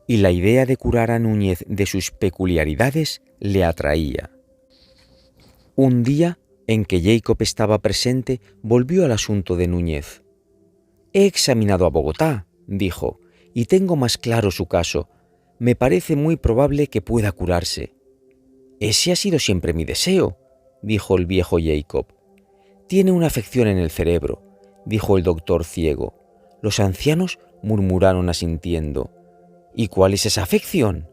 Y la idea de curar a Núñez de sus peculiaridades le atraía. Un día, en que Jacob estaba presente, volvió al asunto de Núñez. «He examinado a Bogotá», dijo, «y tengo más claro su caso. Me parece muy probable que pueda curarse». «Ese ha sido siempre mi deseo», dijo el viejo Jacob. «Tiene una afección en el cerebro», dijo el doctor ciego. Los ancianos murmuraron asintiendo. «¿Y cuál es esa afección?»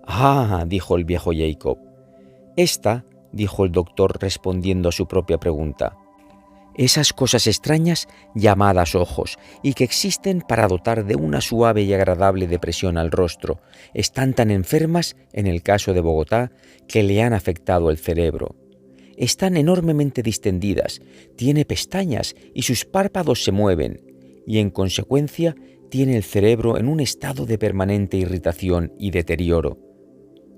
«Ah», dijo el viejo Jacob. «Esta», dijo el doctor respondiendo a su propia pregunta, «esas cosas extrañas llamadas ojos y que existen para dotar de una suave y agradable depresión al rostro, están tan enfermas, en el caso de Bogotá, que le han afectado el cerebro. Están enormemente distendidas, tiene pestañas y sus párpados se mueven, y en consecuencia tiene el cerebro en un estado de permanente irritación y deterioro».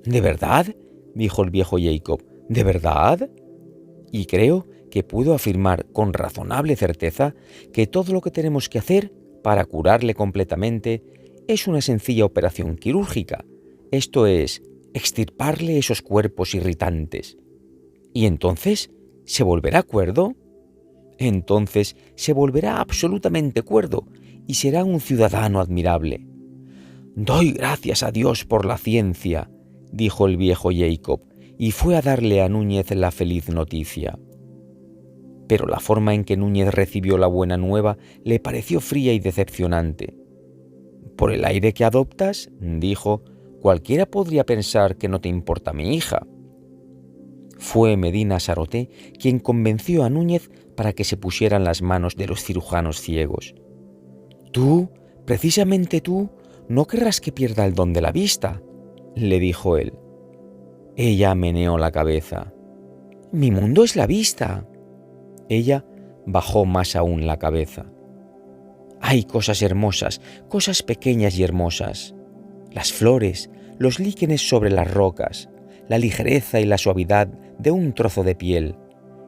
«¿De verdad?», dijo el viejo Jacob. «¿De verdad?». Y creo que puedo afirmar con razonable certeza que todo lo que tenemos que hacer para curarle completamente es una sencilla operación quirúrgica, esto es, extirparle esos cuerpos irritantes. ¿Y entonces se volverá cuerdo? Entonces se volverá absolutamente cuerdo y será un ciudadano admirable. «Doy gracias a Dios por la ciencia», dijo el viejo Jacob, y fue a darle a Núñez la feliz noticia. Pero la forma en que Núñez recibió la buena nueva le pareció fría y decepcionante. «Por el aire que adoptas», dijo, «cualquiera podría pensar que no te importa mi hija». Fue Medina Saroté quien convenció a Núñez para que se pusiera en las manos de los cirujanos ciegos. «Tú, precisamente tú, no querrás que pierda el don de la vista», le dijo él. Ella meneó la cabeza. «Mi mundo es la vista». Ella bajó más aún la cabeza. «Hay cosas hermosas, cosas pequeñas y hermosas. Las flores, los líquenes sobre las rocas, la ligereza y la suavidad de un trozo de piel,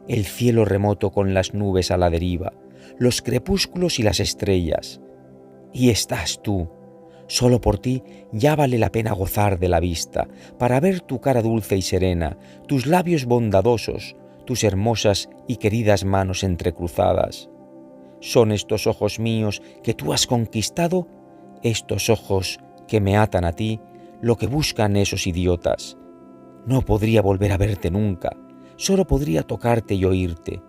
el cielo remoto con las nubes a la deriva, los crepúsculos y las estrellas. Y estás tú. Solo por ti ya vale la pena gozar de la vista, para ver tu cara dulce y serena, tus labios bondadosos, tus hermosas y queridas manos entrecruzadas. Son estos ojos míos que tú has conquistado, estos ojos que me atan a ti, lo que buscan esos idiotas. No podría volver a verte nunca, solo podría tocarte y oírte.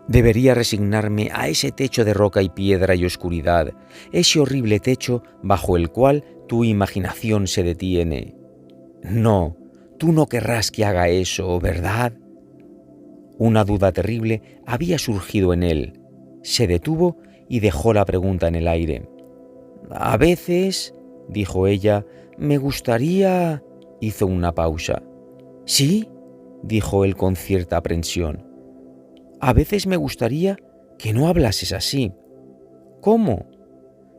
Debería resignarme a ese techo de roca y piedra y oscuridad, ese horrible techo bajo el cual tu imaginación se detiene. No, tú no querrás que haga eso, ¿verdad? Una duda terrible había surgido en él. Se detuvo y dejó la pregunta en el aire. A veces, dijo ella, me gustaría... Hizo una pausa. ¿Sí? Dijo él con cierta aprensión. A veces me gustaría que no hablases así. ¿Cómo?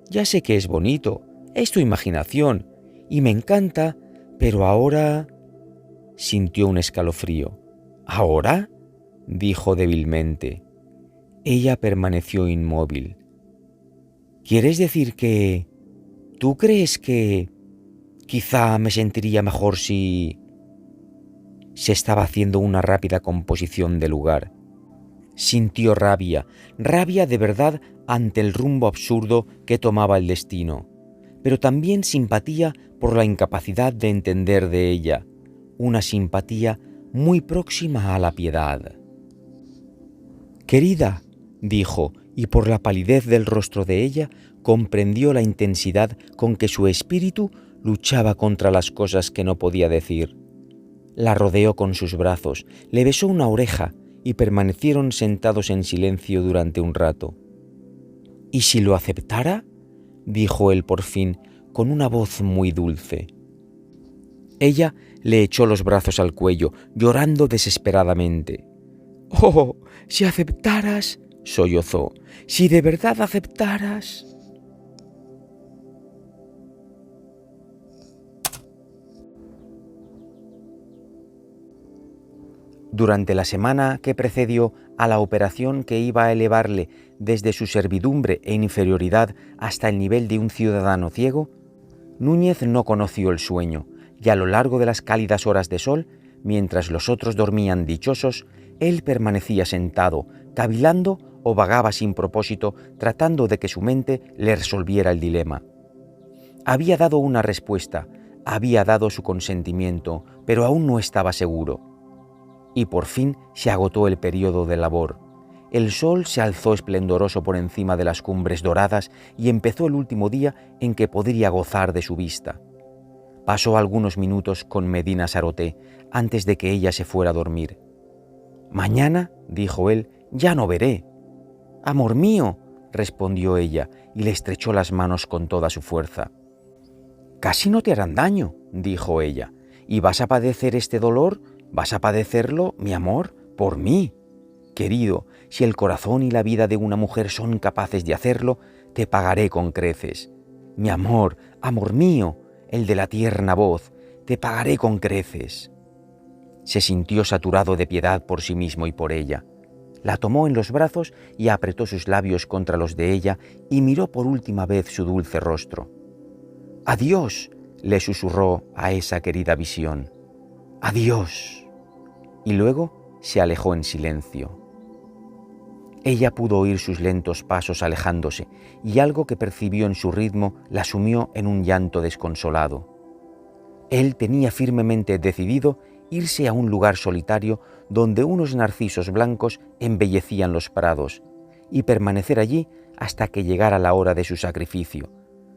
Ya sé que es bonito, es tu imaginación, y me encanta, pero ahora... Sintió un escalofrío. ¿Ahora? Dijo débilmente. Ella permaneció inmóvil. ¿Quieres decir que... ¿Tú crees que... quizá me sentiría mejor si... Se estaba haciendo una rápida composición de lugar. Sintió rabia de verdad ante el rumbo absurdo que tomaba el destino, pero también simpatía por la incapacidad de entender de ella, una simpatía muy próxima a la piedad. Querida, dijo, y por la palidez del rostro de ella comprendió la intensidad con que su espíritu luchaba contra las cosas que no podía decir. La rodeó con sus brazos, le besó una oreja y permanecieron sentados en silencio durante un rato. ¿Y si lo aceptara? Dijo él por fin, con una voz muy dulce. Ella le echó los brazos al cuello, llorando desesperadamente. «¡Oh, si aceptaras!», sollozó. «¡Si de verdad aceptaras!». Durante la semana que precedió a la operación que iba a elevarle desde su servidumbre e inferioridad hasta el nivel de un ciudadano ciego, Núñez no conoció el sueño, y a lo largo de las cálidas horas de sol, mientras los otros dormían dichosos, él permanecía sentado, cavilando o vagaba sin propósito, tratando de que su mente le resolviera el dilema. Había dado una respuesta, había dado su consentimiento, pero aún no estaba seguro. Y por fin se agotó el periodo de labor. El sol se alzó esplendoroso por encima de las cumbres doradas y empezó el último día en que podría gozar de su vista. Pasó algunos minutos con Medina Saroté antes de que ella se fuera a dormir. «Mañana», dijo él, «ya no veré». «Amor mío», respondió ella y le estrechó las manos con toda su fuerza. «Casi no te harán daño», dijo ella, «y vas a padecer este dolor. Vas a padecerlo, mi amor, por mí. Querido, si el corazón y la vida de una mujer son capaces de hacerlo, te pagaré con creces. Mi amor, amor mío, el de la tierna voz, te pagaré con creces». Se sintió saturado de piedad por sí mismo y por ella. La tomó en los brazos y apretó sus labios contra los de ella y miró por última vez su dulce rostro. «Adiós», le susurró a esa querida visión. «Adiós». Y luego se alejó en silencio. Ella pudo oír sus lentos pasos alejándose, y algo que percibió en su ritmo la sumió en un llanto desconsolado. Él tenía firmemente decidido irse a un lugar solitario donde unos narcisos blancos embellecían los prados, y permanecer allí hasta que llegara la hora de su sacrificio.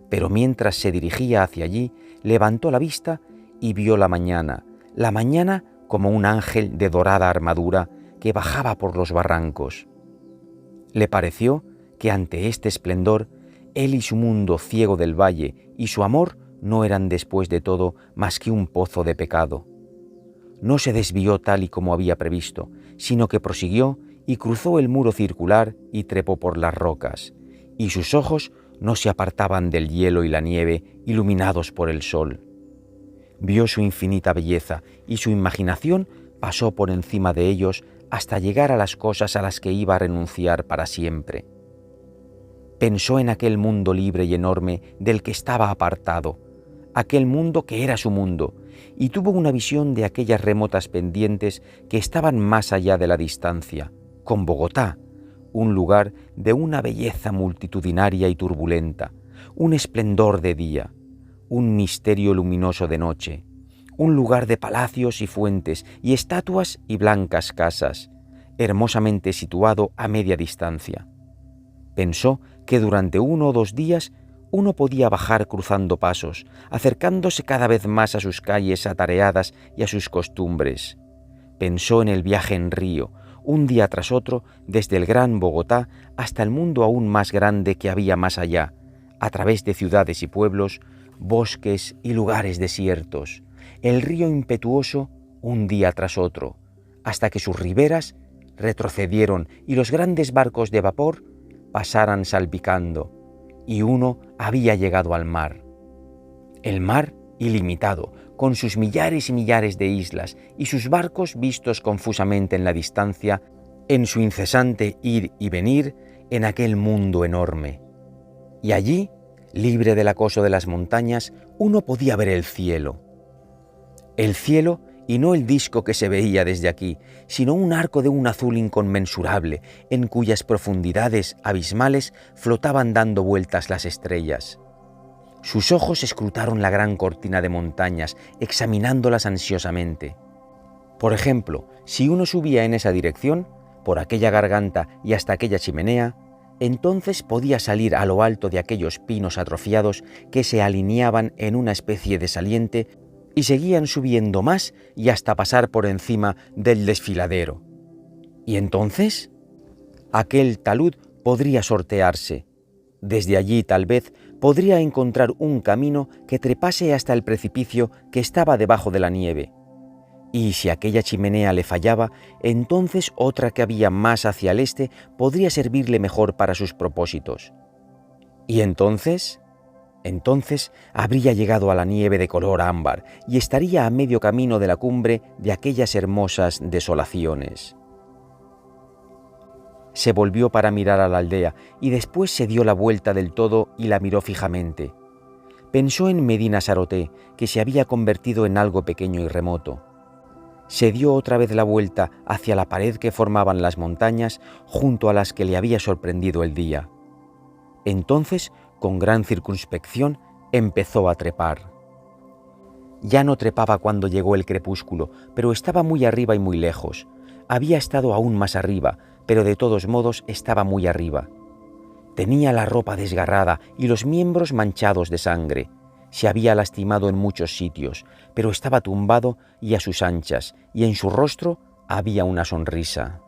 Pero mientras se dirigía hacia allí, levantó la vista y vio la mañana como un ángel de dorada armadura que bajaba por los barrancos. Le pareció que ante este esplendor, él y su mundo ciego del valle y su amor no eran después de todo más que un pozo de pecado. No se desvió tal y como había previsto, sino que prosiguió y cruzó el muro circular y trepó por las rocas, y sus ojos no se apartaban del hielo y la nieve iluminados por el sol. Vio su infinita belleza y su imaginación pasó por encima de ellos hasta llegar a las cosas a las que iba a renunciar para siempre. Pensó en aquel mundo libre y enorme del que estaba apartado, aquel mundo que era su mundo, y tuvo una visión de aquellas remotas pendientes que estaban más allá de la distancia, con Bogotá, un lugar de una belleza multitudinaria y turbulenta, un esplendor de día, un misterio luminoso de noche, un lugar de palacios y fuentes y estatuas y blancas casas, hermosamente situado a media distancia. Pensó que durante 1 o 2 días uno podía bajar cruzando pasos, acercándose cada vez más a sus calles atareadas y a sus costumbres. Pensó en el viaje en río, un día tras otro, desde el gran Bogotá hasta el mundo aún más grande que había más allá, a través de ciudades y pueblos, bosques y lugares desiertos, el río impetuoso un día tras otro, hasta que sus riberas retrocedieron y los grandes barcos de vapor pasaran salpicando, y uno había llegado al mar. El mar ilimitado, con sus millares y millares de islas y sus barcos vistos confusamente en la distancia, en su incesante ir y venir en aquel mundo enorme. Y allí, libre del acoso de las montañas, uno podía ver el cielo. El cielo, y no el disco que se veía desde aquí, sino un arco de un azul inconmensurable, en cuyas profundidades abismales flotaban dando vueltas las estrellas. Sus ojos escrutaron la gran cortina de montañas, examinándolas ansiosamente. Por ejemplo, si uno subía en esa dirección, por aquella garganta y hasta aquella chimenea, entonces podía salir a lo alto de aquellos pinos atrofiados que se alineaban en una especie de saliente y seguían subiendo más y hasta pasar por encima del desfiladero. ¿Y entonces? Aquel talud podría sortearse. Desde allí, tal vez, podría encontrar un camino que trepase hasta el precipicio que estaba debajo de la nieve. Y si aquella chimenea le fallaba, entonces otra que había más hacia el este podría servirle mejor para sus propósitos. ¿Y entonces? Entonces habría llegado a la nieve de color ámbar y estaría a medio camino de la cumbre de aquellas hermosas desolaciones. Se volvió para mirar a la aldea y después se dio la vuelta del todo y la miró fijamente. Pensó en Medina Saroté, que se había convertido en algo pequeño y remoto. Se dio otra vez la vuelta hacia la pared que formaban las montañas junto a las que le había sorprendido el día. Entonces, con gran circunspección, empezó a trepar. Ya no trepaba cuando llegó el crepúsculo, pero estaba muy arriba y muy lejos. Había estado aún más arriba, pero de todos modos estaba muy arriba. Tenía la ropa desgarrada y los miembros manchados de sangre. Se había lastimado en muchos sitios, pero estaba tumbado y a sus anchas, y en su rostro había una sonrisa.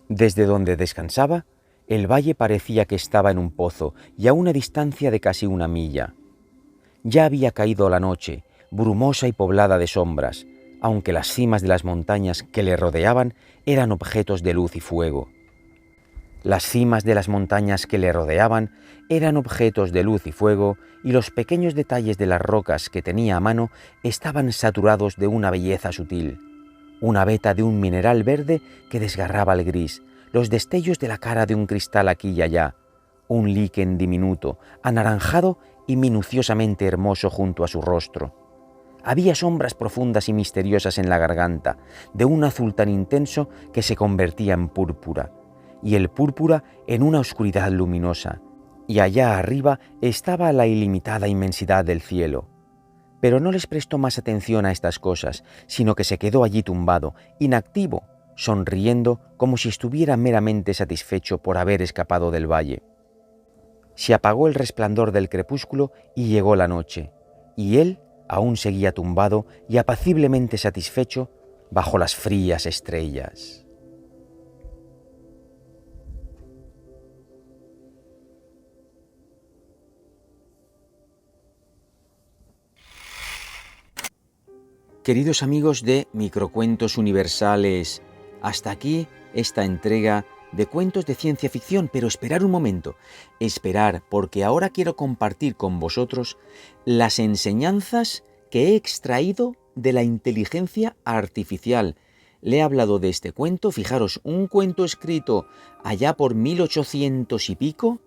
Desde donde descansaba, el valle parecía que estaba en un pozo y a una distancia de casi 1 milla. Ya había caído la noche, brumosa y poblada de sombras, aunque las cimas de las montañas que le rodeaban eran objetos de luz y fuego. Las cimas de las montañas que le rodeaban eran objetos de luz y fuego, y los pequeños detalles de las rocas que tenía a mano estaban saturados de una belleza sutil, una veta de un mineral verde que desgarraba el gris, los destellos de la cara de un cristal aquí y allá, un líquen diminuto, anaranjado y minuciosamente hermoso junto a su rostro. Había sombras profundas y misteriosas en la garganta, de un azul tan intenso que se convertía en púrpura, y el púrpura en una oscuridad luminosa, y allá arriba estaba la ilimitada inmensidad del cielo. Pero no les prestó más atención a estas cosas, sino que se quedó allí tumbado, inactivo, sonriendo como si estuviera meramente satisfecho por haber escapado del valle. Se apagó el resplandor del crepúsculo y llegó la noche, y él aún seguía tumbado y apaciblemente satisfecho bajo las frías estrellas. Queridos amigos de Microcuentos Universales, hasta aquí esta entrega de cuentos de ciencia ficción, pero esperar un momento, esperar, porque ahora quiero compartir con vosotros las enseñanzas que he extraído de la inteligencia artificial. Le he hablado de este cuento, fijaros, un cuento escrito allá por 1800 y pico,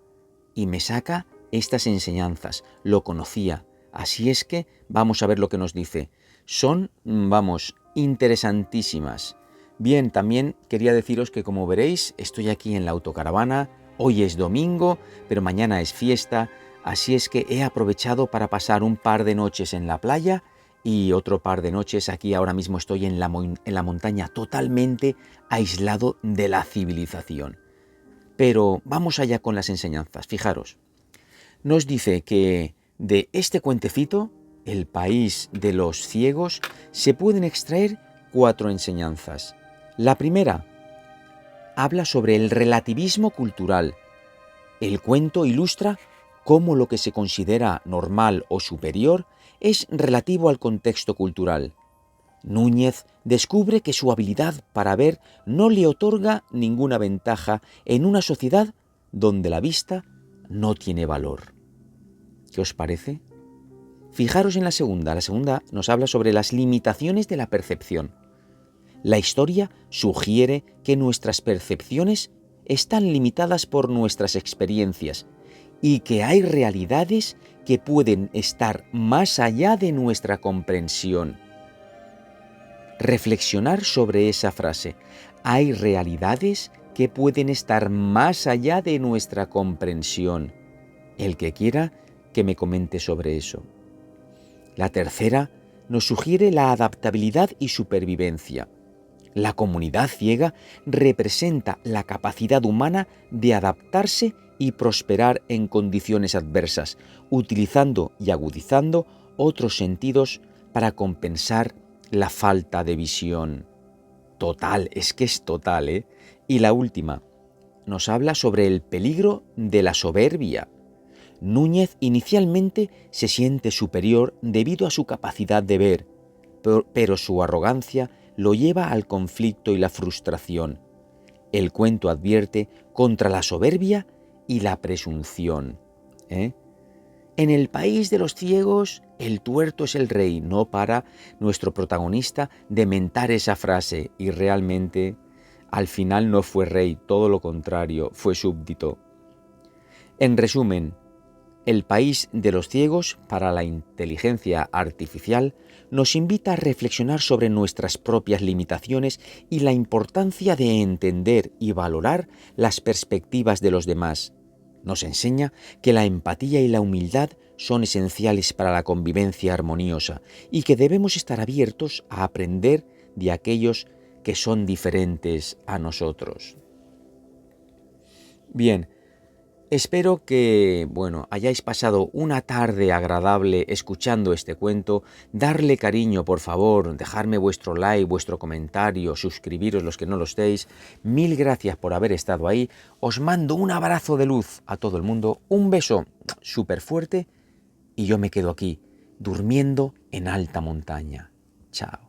y me saca estas enseñanzas, lo conocía, así es que vamos a ver lo que nos dice. Son, interesantísimas. Bien, también quería deciros que, como veréis, estoy aquí en la autocaravana. Hoy es domingo, pero mañana es fiesta, así es que he aprovechado para pasar un par de noches en la playa y otro par de noches aquí ahora mismo estoy en la montaña totalmente aislado de la civilización. Pero vamos allá con las enseñanzas. Fijaros, nos dice que de este cuentecito, El país de los ciegos, se pueden extraer 4 enseñanzas. La primera habla sobre el relativismo cultural. El cuento ilustra cómo lo que se considera normal o superior es relativo al contexto cultural. Núñez descubre que su habilidad para ver no le otorga ninguna ventaja en una sociedad donde la vista no tiene valor. ¿Qué os parece? Fijaros en la segunda. La segunda nos habla sobre las limitaciones de la percepción. La historia sugiere que nuestras percepciones están limitadas por nuestras experiencias y que hay realidades que pueden estar más allá de nuestra comprensión. Reflexionar sobre esa frase. Hay realidades que pueden estar más allá de nuestra comprensión. El que quiera que me comente sobre eso. La tercera nos sugiere la adaptabilidad y supervivencia. La comunidad ciega representa la capacidad humana de adaptarse y prosperar en condiciones adversas, utilizando y agudizando otros sentidos para compensar la falta de visión. Total, es que es total, ¿eh? Y la última, nos habla sobre el peligro de la soberbia. Núñez inicialmente se siente superior debido a su capacidad de ver, pero su arrogancia lo lleva al conflicto y la frustración. El cuento advierte contra la soberbia y la presunción. En el país de los ciegos, el tuerto es el rey. No para nuestro protagonista de mentar esa frase y realmente al final no fue rey, todo lo contrario, fue súbdito. En resumen, El país de los ciegos para la inteligencia artificial nos invita a reflexionar sobre nuestras propias limitaciones y la importancia de entender y valorar las perspectivas de los demás. Nos enseña que la empatía y la humildad son esenciales para la convivencia armoniosa y que debemos estar abiertos a aprender de aquellos que son diferentes a nosotros. Bien, espero que, hayáis pasado una tarde agradable escuchando este cuento. Darle cariño, por favor, dejarme vuestro like, vuestro comentario, suscribiros los que no lo estéis. Mil gracias por haber estado ahí. Os mando un abrazo de luz a todo el mundo, un beso súper fuerte y yo me quedo aquí, durmiendo en alta montaña. Chao.